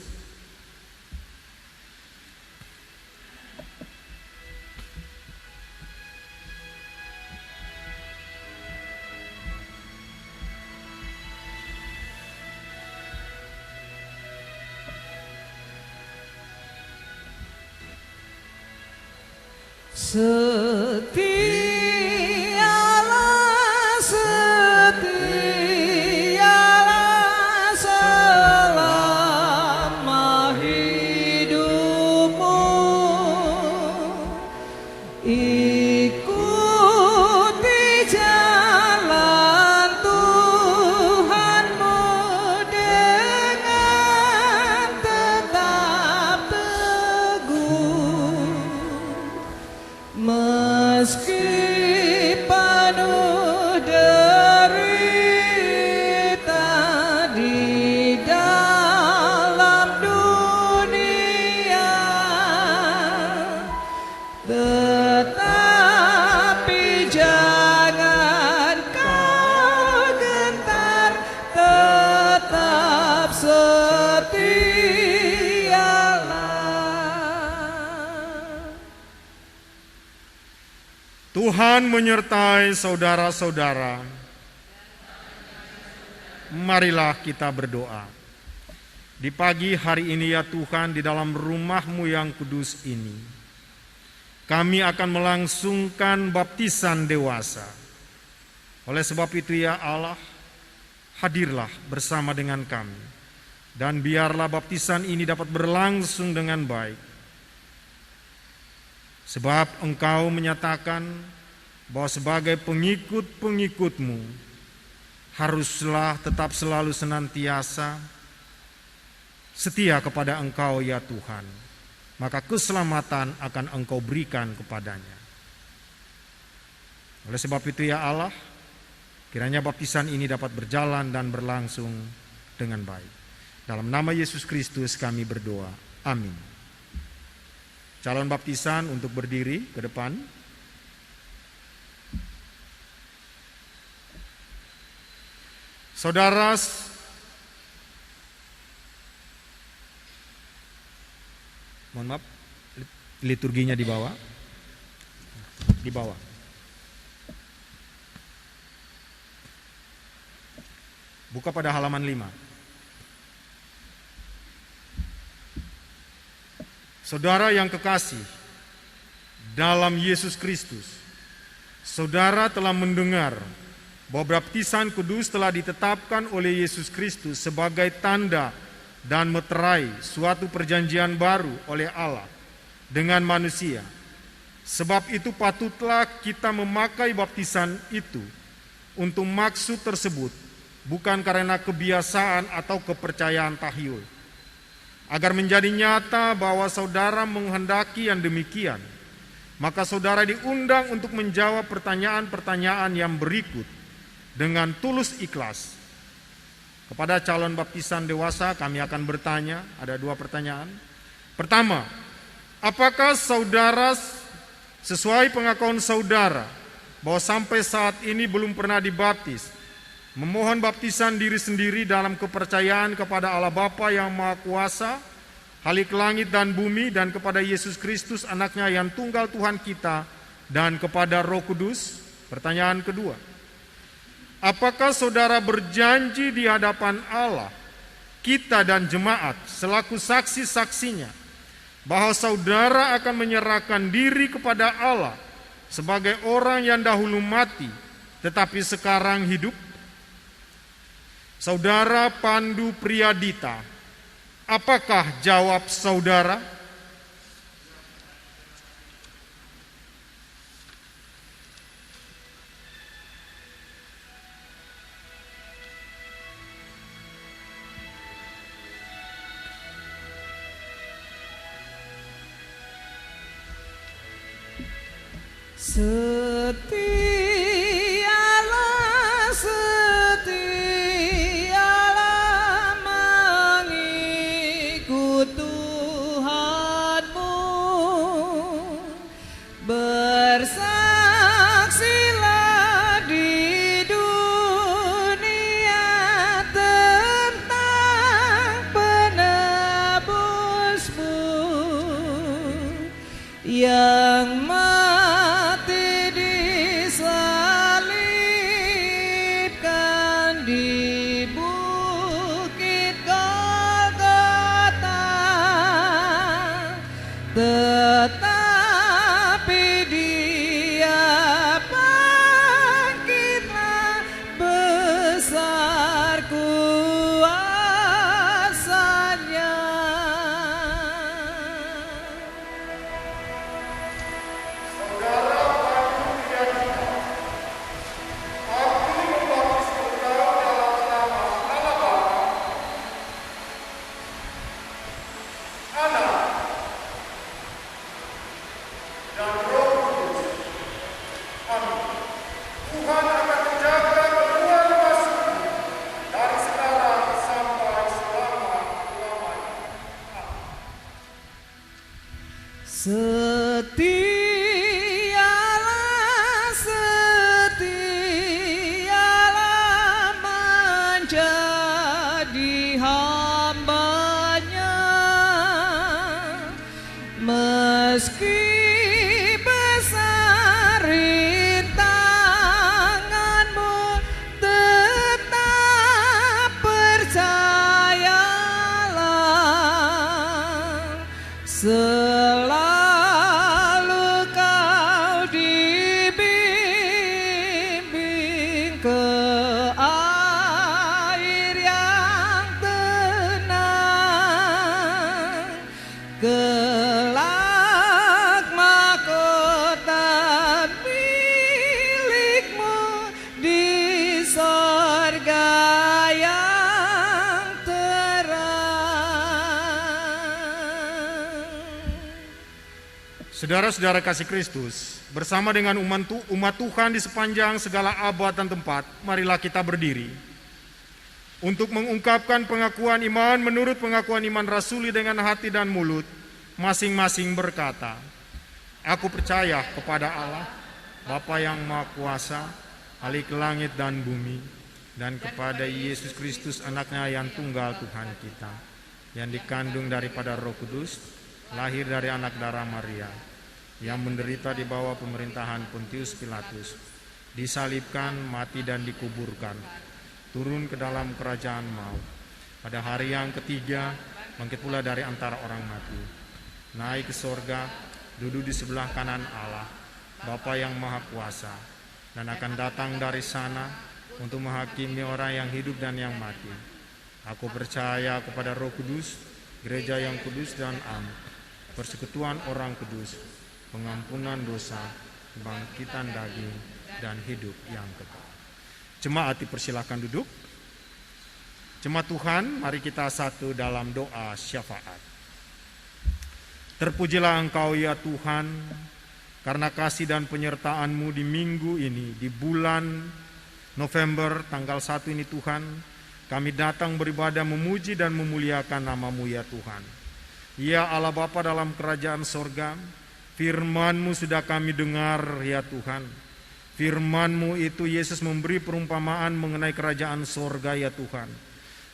Setialah, setialah selama hidupmu. Ikuti jalan Tuhanmu dengan tetap teguh. Meski penuh derita di dalam dunia, tetapi jangan kau gentar, tetap setialah. Tuhan menyertai saudara-saudara. Marilah kita berdoa. Di pagi hari ini ya Tuhan, di dalam rumah-Mu yang kudus ini, kami akan melangsungkan baptisan dewasa. Oleh sebab itu ya Allah, hadirlah bersama dengan kami. Dan biarlah baptisan ini dapat berlangsung dengan baik. Sebab Engkau menyatakan bahwa sebagai pengikut-pengikut-Mu haruslah tetap selalu senantiasa setia kepada Engkau ya Tuhan. Maka keselamatan akan Engkau berikan kepadanya. Oleh sebab itu ya Allah, kiranya baptisan ini dapat berjalan dan berlangsung dengan baik. Dalam nama Yesus Kristus kami berdoa. Amin. Calon baptisan untuk berdiri ke depan. Saudara, mohon maaf, liturginya di bawah. Di bawah. Buka pada halaman 5. Saudara yang kekasih dalam Yesus Kristus, Saudara telah mendengar bahwa baptisan kudus telah ditetapkan oleh Yesus Kristus sebagai tanda dan meterai suatu perjanjian baru oleh Allah dengan manusia. Sebab itu patutlah kita memakai baptisan itu untuk maksud tersebut, bukan karena kebiasaan atau kepercayaan tahyul. Agar menjadi nyata bahwa saudara menghendaki yang demikian, maka saudara diundang untuk menjawab pertanyaan-pertanyaan yang berikut dengan tulus ikhlas. Kepada calon baptisan dewasa kami akan bertanya, ada 2 pertanyaan. Pertama, apakah saudara sesuai pengakuan saudara bahwa sampai saat ini belum pernah dibaptis, memohon baptisan diri sendiri dalam kepercayaan kepada Allah Bapa yang Maha Kuasa, Halik langit dan bumi, dan kepada Yesus Kristus anaknya yang tunggal Tuhan kita, dan kepada Roh Kudus? Pertanyaan kedua, apakah saudara berjanji di hadapan Allah, kita dan jemaat selaku saksi-saksinya, bahwa saudara akan menyerahkan diri kepada Allah sebagai orang yang dahulu mati tetapi sekarang hidup? Saudara Pandu Priyadita, apakah jawab saudara? Setialah, setialah mengikut Tuhanmu, bersaksilah di dunia tentang penebusmu yang mati disalibkan di bukit Golgota, tetapi Dia bangkitlah besar kuasa-Nya. Setialah, setialah menjadi hamba-Nya, meski besar rintanganmu, tetap percayalah, selalu kau dibimbing ke air yang tenang, kelak mahkota milikmu di sorga yang terang. Saudara-saudara kasih Kristus, bersama dengan umat Tuhan di sepanjang segala abad dan tempat, marilah kita berdiri untuk mengungkapkan pengakuan iman menurut pengakuan iman rasuli dengan hati dan mulut, masing-masing berkata, aku percaya kepada Allah, Bapa yang Maha Kuasa, Halik langit dan bumi, dan kepada Yesus Kristus anaknya yang tunggal Tuhan kita, yang dikandung daripada Roh Kudus, lahir dari anak darah Maria, yang menderita di bawah pemerintahan Pontius Pilatus, disalibkan, mati dan dikuburkan, turun ke dalam kerajaan maut. Pada hari yang ketiga, bangkit pula dari antara orang mati, naik ke sorga, duduk di sebelah kanan Allah, Bapa yang Maha Kuasa, dan akan datang dari sana untuk menghakimi orang yang hidup dan yang mati. Aku percaya kepada Roh Kudus, gereja yang kudus dan am, persekutuan orang kudus, pengampunan dosa, kebangkitan daging, dan hidup yang kekal. Jemaat dipersilakan duduk. Jemaat Tuhan, mari kita satu dalam doa syafaat. Terpujilah Engkau ya Tuhan, karena kasih dan penyertaan-Mu di minggu ini, di bulan November tanggal 1 ini Tuhan, kami datang beribadah memuji dan memuliakan nama-Mu ya Tuhan. Ya Allah Bapa dalam kerajaan sorga, firman-Mu sudah kami dengar ya Tuhan. Firman-Mu itu Yesus memberi perumpamaan mengenai kerajaan sorga ya Tuhan.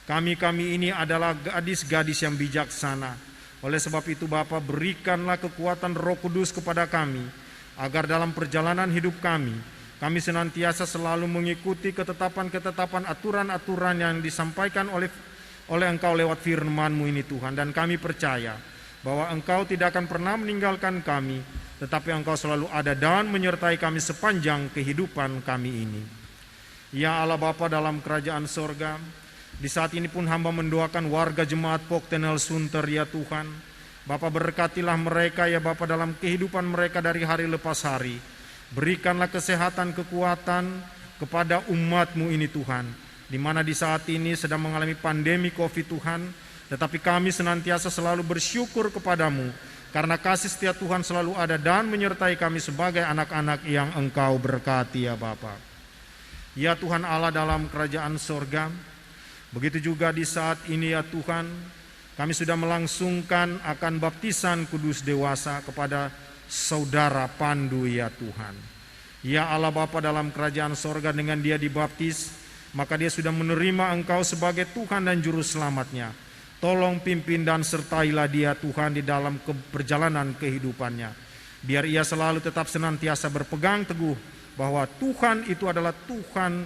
Kami ini adalah gadis-gadis yang bijaksana. Oleh sebab itu Bapa, berikanlah kekuatan Roh Kudus kepada kami, agar dalam perjalanan hidup kami senantiasa selalu mengikuti ketetapan-ketetapan, aturan-aturan yang disampaikan oleh Engkau lewat firman-Mu ini Tuhan. Dan kami percaya bahwa Engkau tidak akan pernah meninggalkan kami, tetapi Engkau selalu ada dan menyertai kami sepanjang kehidupan kami ini. Ya Allah Bapa dalam kerajaan sorga, di saat ini pun hamba mendoakan warga jemaat Pok Tenel Sunter ya Tuhan. Bapa, berkatilah mereka ya Bapa dalam kehidupan mereka dari hari lepas hari. Berikanlah kesehatan, kekuatan kepada umat-Mu ini Tuhan, di mana di saat ini sedang mengalami pandemi COVID Tuhan, tetapi kami senantiasa selalu bersyukur kepadamu, karena kasih setia Tuhan selalu ada dan menyertai kami sebagai anak-anak yang Engkau berkati ya Bapa. Ya Tuhan Allah dalam kerajaan sorga, begitu juga di saat ini ya Tuhan, kami sudah melangsungkan akan baptisan kudus dewasa kepada saudara Pandu ya Tuhan. Ya Allah Bapa dalam kerajaan sorga, dengan dia dibaptis, maka dia sudah menerima Engkau sebagai Tuhan dan Juru Selamatnya. Tolong pimpin dan sertailah dia Tuhan di dalam perjalanan kehidupannya. Biar ia selalu tetap senantiasa berpegang teguh bahwa Tuhan itu adalah Tuhan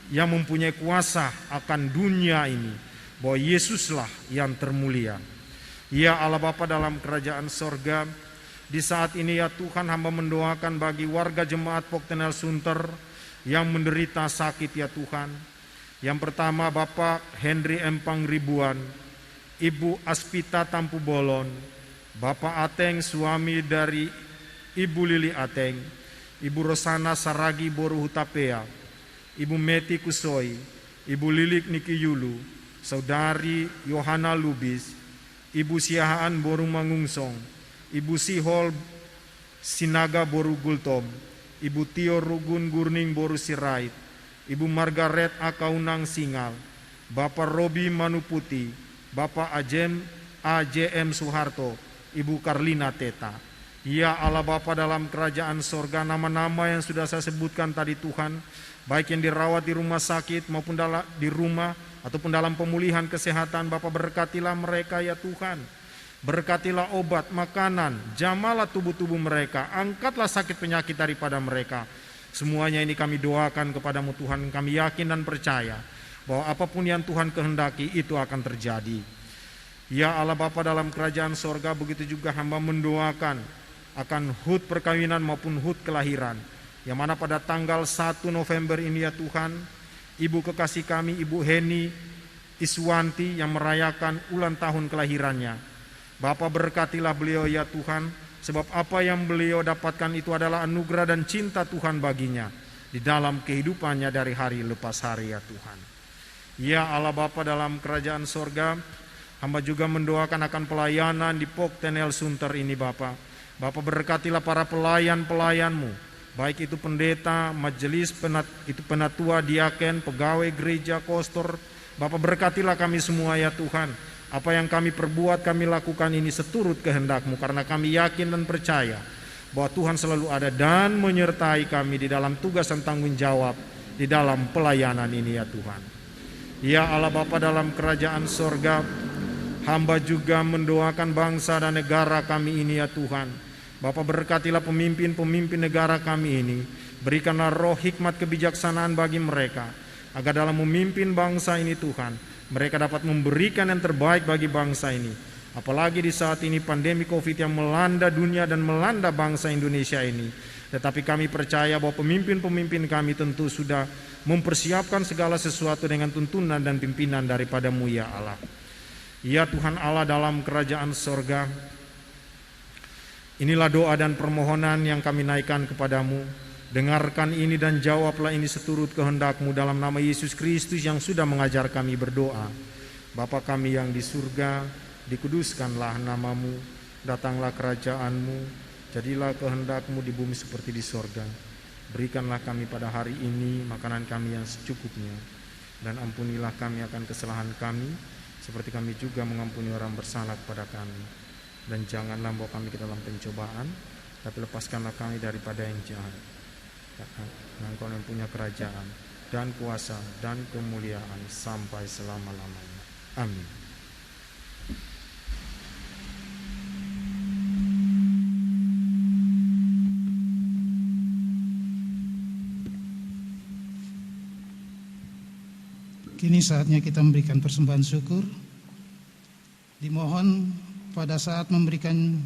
yang mempunyai kuasa akan dunia ini, bahwa Yesuslah yang termulia. Ya Allah Bapa dalam kerajaan sorga, di saat ini ya Tuhan, hamba mendoakan bagi warga jemaat Pok Tenel Sunter yang menderita sakit ya Tuhan. Yang pertama Bapak Henry Empang Ribuan, Ibu Aspita Tampu Bolon, Bapak Ateng suami dari Ibu Lili Ateng, Ibu Rosana Saragi Boru Hutapea, Ibu Meti Kusoi, Ibu Lilik Niki Yulu, Saudari Yohana Lubis, Ibu Siahaan Boru Mangungsong, Ibu Sihol Sinaga Boru Gultom, Ibu Tio Rugun Gurning Boru Sirait, Ibu Margaret Akaunang Singal, Bapak Robi Manuputi, Bapak AJM Soeharto, Ibu Karlina Teta. Ya Allah Bapa dalam kerajaan sorga, nama-nama yang sudah saya sebutkan tadi Tuhan, baik yang dirawat di rumah sakit maupun di rumah ataupun dalam pemulihan kesehatan, Bapa berkatilah mereka ya Tuhan. Berkatilah obat, makanan, jamalah tubuh-tubuh mereka, angkatlah sakit penyakit daripada mereka. Semuanya ini kami doakan kepadamu Tuhan, kami yakin dan percaya bahwa apapun yang Tuhan kehendaki itu akan terjadi. Ya Allah Bapa dalam kerajaan sorga, begitu juga hamba mendoakan akan hud perkawinan maupun hud kelahiran, yang mana pada tanggal 1 November ini ya Tuhan, Ibu kekasih kami Ibu Heni Iswanti yang merayakan ulang tahun kelahirannya. Bapa berkatilah beliau ya Tuhan, sebab apa yang beliau dapatkan itu adalah anugerah dan cinta Tuhan baginya di dalam kehidupannya dari hari lepas hari ya Tuhan. Ya Allah Bapa dalam kerajaan sorga, hamba juga mendoakan akan pelayanan di Pok Tenel Sunter ini Bapa. Bapa berkatilah para pelayan-pelayan-Mu, baik itu pendeta, majelis, penatua, diaken, pegawai gereja, kostor. Bapa berkatilah kami semua ya Tuhan. Apa yang kami perbuat, kami lakukan ini seturut kehendak-Mu, karena kami yakin dan percaya bahwa Tuhan selalu ada dan menyertai kami di dalam tugas dan tanggung jawab di dalam pelayanan ini ya Tuhan. Ya Allah Bapa dalam kerajaan sorga, hamba juga mendoakan bangsa dan negara kami ini ya Tuhan. Bapa berkatilah pemimpin-pemimpin negara kami ini, berikanlah roh hikmat kebijaksanaan bagi mereka, agar dalam memimpin bangsa ini Tuhan, mereka dapat memberikan yang terbaik bagi bangsa ini. Apalagi di saat ini pandemi COVID yang melanda dunia dan melanda bangsa Indonesia ini. Tetapi kami percaya bahwa pemimpin-pemimpin kami tentu sudah mempersiapkan segala sesuatu dengan tuntunan dan pimpinan daripada-Mu ya Allah. Ya Tuhan Allah dalam kerajaan sorga, inilah doa dan permohonan yang kami naikkan kepadamu. Dengarkan ini dan jawablah ini seturut kehendak-Mu dalam nama Yesus Kristus yang sudah mengajar kami berdoa. Bapa kami yang di surga, dikuduskanlah nama-Mu, datanglah kerajaan-Mu, jadilah kehendak-Mu di bumi seperti di sorga. Berikanlah kami pada hari ini makanan kami yang secukupnya, dan ampunilah kami akan kesalahan kami, seperti kami juga mengampuni orang bersalah kepada kami. Dan janganlah bawa kami ke dalam pencobaan, tapi lepaskanlah kami daripada yang jahat. Karena Engkau yang punya kerajaan dan kuasa dan kemuliaan sampai selama-lamanya. Amin. Kini saatnya kita memberikan persembahan syukur. Dimohon pada saat memberikan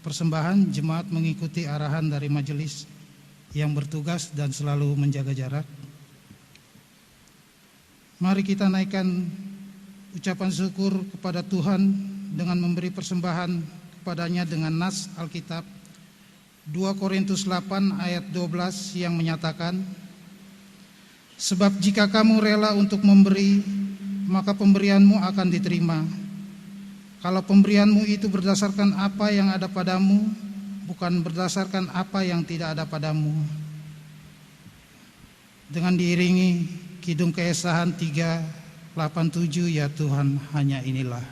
persembahan, jemaat mengikuti arahan dari majelis yang bertugas dan selalu menjaga jarak. Mari kita naikkan ucapan syukur kepada Tuhan dengan memberi persembahan kepadanya dengan nas Alkitab 2 Korintus 8 ayat 12 yang menyatakan, sebab jika kamu rela untuk memberi, maka pemberianmu akan diterima. Kalau pemberianmu itu berdasarkan apa yang ada padamu, bukan berdasarkan apa yang tidak ada padamu. Dengan diiringi Kidung Keesahan 3:87, ya Tuhan, hanya inilah.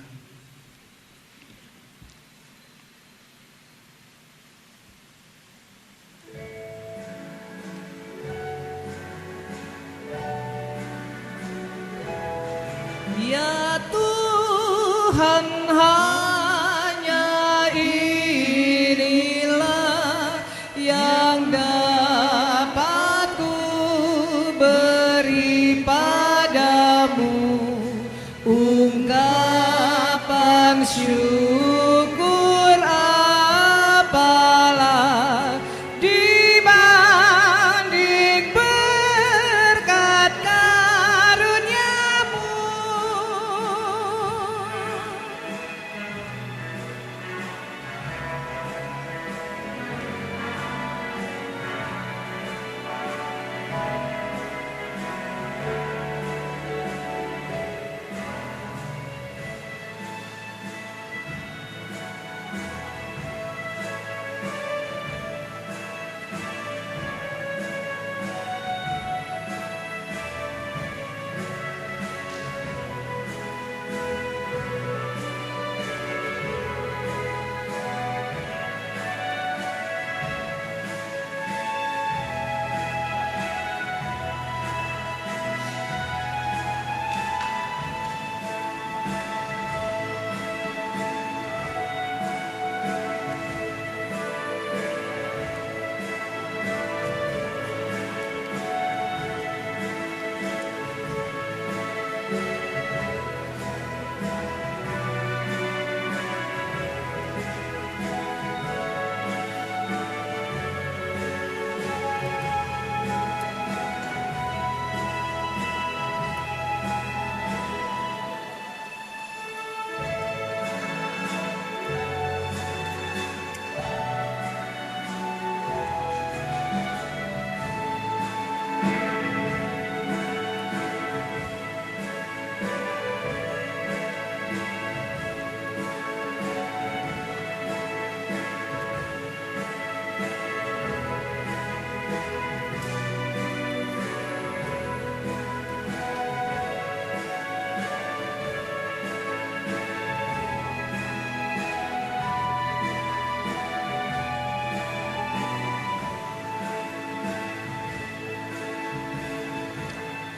Ya Tuhan, hanya inilah yang dapat ku beri padamu, ungkapan syukur apalah dibanding berkat karuniamu.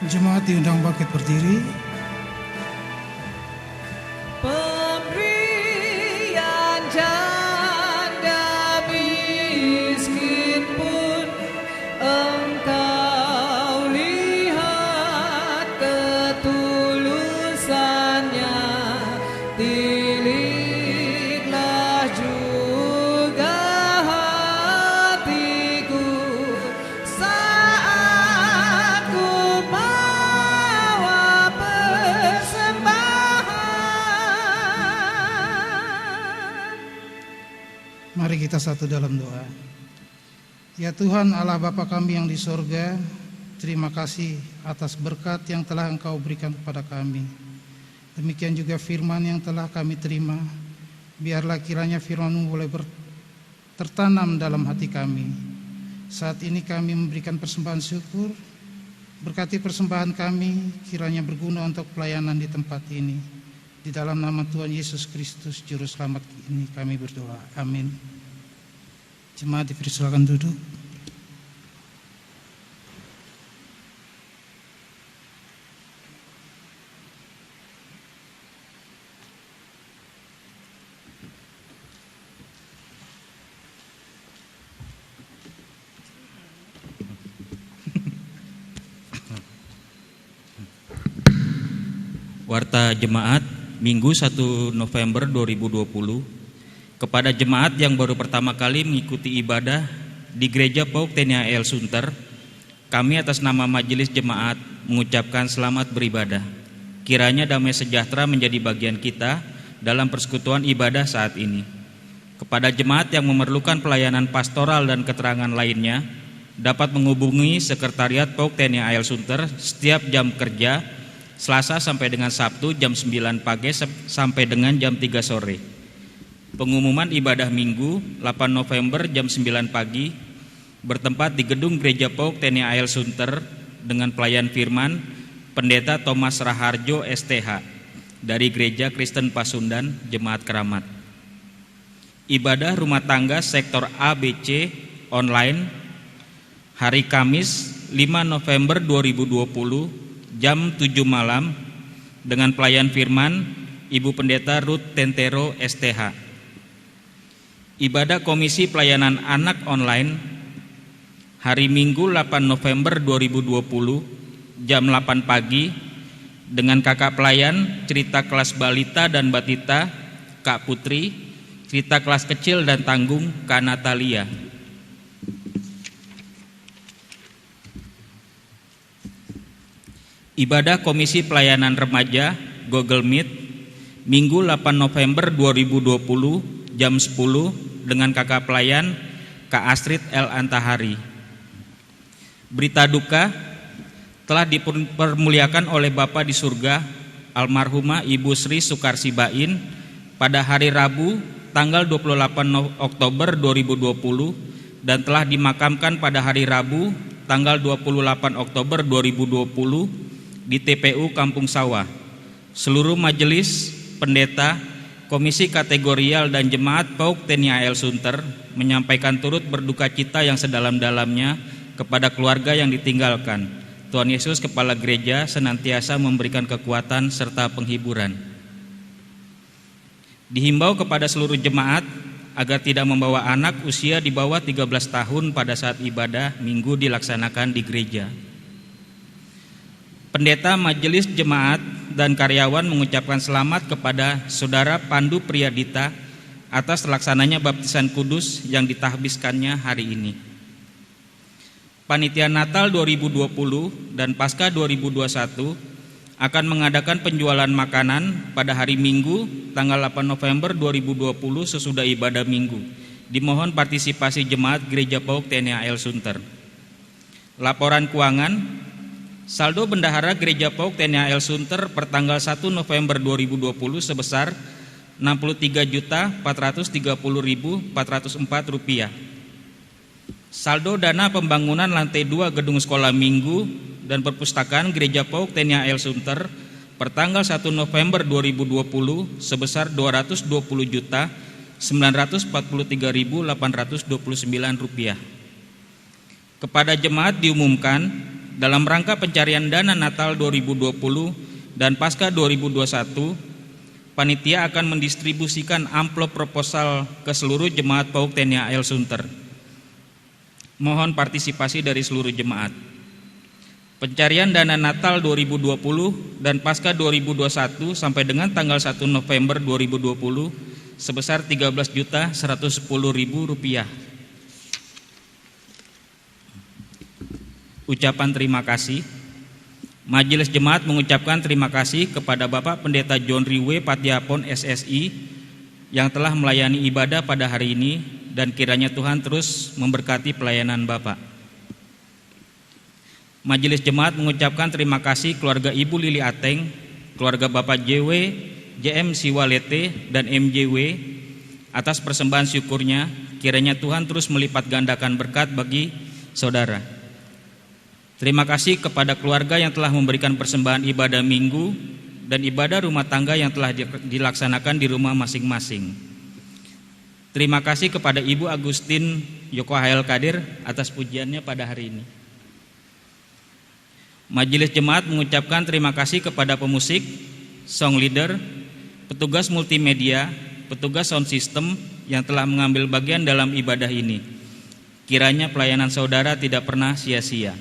Jemaat diundang bangkit berdiri. Pemberian janda miskin pun Engkau lihat ketulusannya, tiliklah juga hatiku. kita satu dalam doa. Ya Tuhan Allah Bapa kami yang di sorga, terima kasih atas berkat yang telah Engkau berikan kepada kami. Demikian juga firman yang telah kami terima. Biarlah kiranya firman-Mu boleh tertanam dalam hati kami. Saat ini kami memberikan persembahan syukur. Berkati persembahan kami, kiranya berguna untuk pelayanan di tempat ini. Di dalam nama Tuhan Yesus Kristus Juru Selamat ini kami berdoa. Amin. Jemaat dipersilakan duduk. Warta Jemaat Minggu 1 November 2020. Kepada jemaat yang baru pertama kali mengikuti ibadah di Gereja Pauk TNI Sunter, kami atas nama Majelis Jemaat mengucapkan selamat beribadah. Kiranya damai sejahtera menjadi bagian kita dalam persekutuan ibadah saat ini. Kepada jemaat yang memerlukan pelayanan pastoral dan keterangan lainnya, dapat menghubungi Sekretariat Pauk TNI Sunter setiap jam kerja Selasa sampai dengan Sabtu jam 9 pagi sampai dengan jam 3 sore. Pengumuman ibadah Minggu 8 November jam 9 pagi bertempat di gedung Gereja Pauk TNI Sunter dengan pelayan firman Pendeta Thomas Raharjo STH dari Gereja Kristen Pasundan Jemaat Keramat. Ibadah rumah tangga sektor ABC online hari Kamis 5 November 2020 jam 7 malam dengan pelayan firman Ibu Pendeta Ruth Tentero STH. Ibadah Komisi Pelayanan Anak online hari Minggu 8 November 2020 jam 8 pagi dengan kakak pelayan cerita kelas balita dan batita Kak Putri, cerita kelas kecil dan tanggung Kak Natalia. Ibadah Komisi Pelayanan Remaja Google Meet Minggu 8 November 2020 jam 10 dengan kakak pelayan Kak Astrid L. Antahari. Berita duka telah dipermuliakan oleh Bapa di surga almarhumah Ibu Sri Sukarsibain pada hari Rabu tanggal 28 Oktober 2020 dan telah dimakamkan pada hari Rabu tanggal 28 Oktober 2020 di TPU Kampung Sawah. Seluruh majelis, pendeta, komisi kategorial dan jemaat Pauk TNI Sunter menyampaikan turut berduka cita yang sedalam-dalamnya kepada keluarga yang ditinggalkan. Tuhan Yesus Kepala Gereja senantiasa memberikan kekuatan serta penghiburan. Dihimbau kepada seluruh jemaat agar tidak membawa anak usia di bawah 13 tahun pada saat ibadah Minggu dilaksanakan di gereja. Pendeta Majelis Jemaat dan karyawan mengucapkan selamat kepada Saudara Pandu Priyadita atas terlaksananya baptisan kudus yang ditahbiskannya hari ini. Panitia Natal 2020 dan Paskah 2021 akan mengadakan penjualan makanan pada hari Minggu tanggal 8 November 2020 sesudah ibadah Minggu. Dimohon partisipasi jemaat Gereja Pauk TNI Sunter. Laporan keuangan. Saldo bendahara Gereja Pauk TNI Sunter per tanggal 1 November 2020 sebesar Rp63.430.404. Saldo dana pembangunan lantai 2 gedung sekolah minggu dan perpustakaan Gereja Pauk TNI Sunter per tanggal 1 November 2020 sebesar Rp220.943.829. Kepada jemaat diumumkan dalam rangka pencarian dana Natal 2020 dan Paskah 2021, panitia akan mendistribusikan amplop proposal ke seluruh jemaat Pauk TNI Sunter. Mohon partisipasi dari seluruh jemaat. Pencarian dana Natal 2020 dan Paskah 2021 sampai dengan tanggal 1 November 2020 sebesar Rp13.110.000. Ucapan terima kasih. Majelis Jemaat mengucapkan terima kasih kepada Bapak Pendeta John Riwe Patiapon SSI yang telah melayani ibadah pada hari ini dan kiranya Tuhan terus memberkati pelayanan Bapak. Majelis Jemaat mengucapkan terima kasih keluarga Ibu Lili Ateng, keluarga Bapak JW, JM Siwalete, dan MJW atas persembahan syukurnya. Kiranya Tuhan terus melipat gandakan berkat bagi saudara. Terima kasih kepada keluarga yang telah memberikan persembahan ibadah minggu dan ibadah rumah tangga yang telah dilaksanakan di rumah masing-masing. Terima kasih kepada Ibu Agustin Yoko Hael Kadir atas pujiannya pada hari ini. Majelis Jemaat mengucapkan terima kasih kepada pemusik, song leader, petugas multimedia, petugas sound system yang telah mengambil bagian dalam ibadah ini. Kiranya pelayanan saudara tidak pernah sia-sia.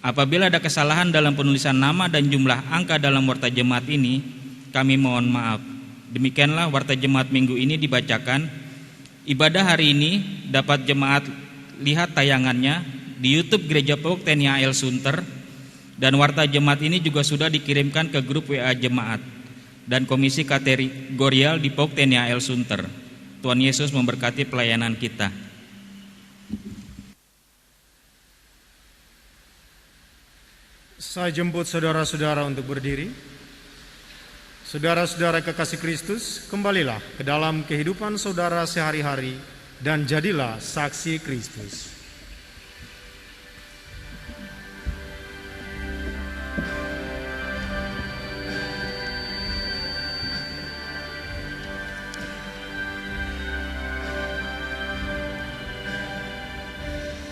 Apabila ada kesalahan dalam penulisan nama dan jumlah angka dalam warta jemaat ini, kami mohon maaf. Demikianlah warta jemaat minggu ini dibacakan. Ibadah hari ini dapat jemaat lihat tayangannya di YouTube Gereja Pauk TNI AL Sunter, dan warta jemaat ini juga sudah dikirimkan ke grup WA jemaat dan komisi kategorial di Pauk TNI AL Sunter. Tuhan Yesus memberkati pelayanan kita. Saya jemput saudara-saudara untuk berdiri. Saudara-saudara kekasih Kristus, kembalilah ke dalam kehidupan saudara sehari-hari dan jadilah saksi Kristus.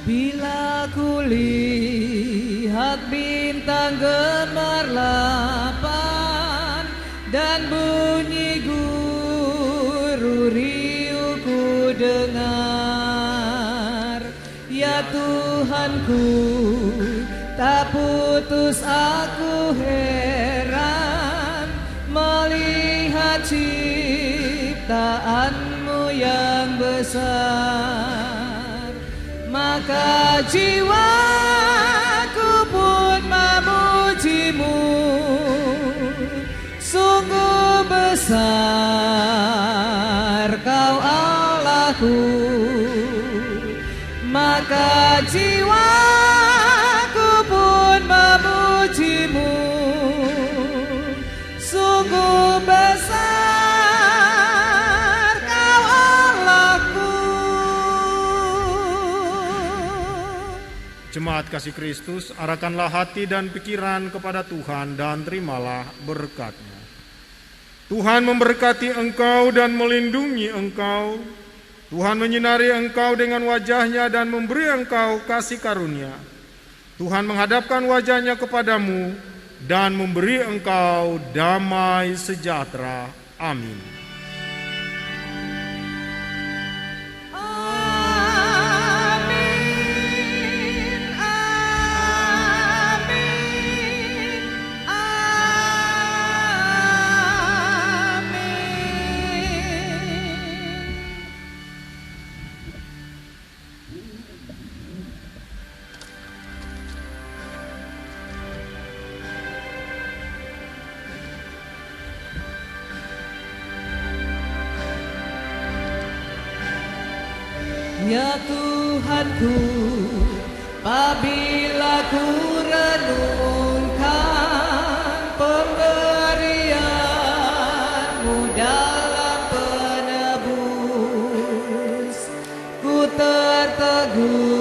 Bila ku lihat bintang gemerlapan dan bunyi guru riuh ku dengar, ya Tuhanku, tak putus aku heran melihat ciptaanmu yang besar. Maka jiwaku pun memujimu, sungguh besar Kau Allahku. Maka jiwaku pun memujimu, sungguh besar. Jemaat kasih Kristus, arahkanlah hati dan pikiran kepada Tuhan dan terimalah berkat-Nya. Tuhan memberkati engkau dan melindungi engkau. Tuhan menyinari engkau dengan wajah-Nya dan memberi engkau kasih karunia. Tuhan menghadapkan wajah-Nya kepadamu dan memberi engkau damai sejahtera. Amin. Ya Tuhanku, apabila ku renungkan pemberian-Mu dalam penebus, ku tertegun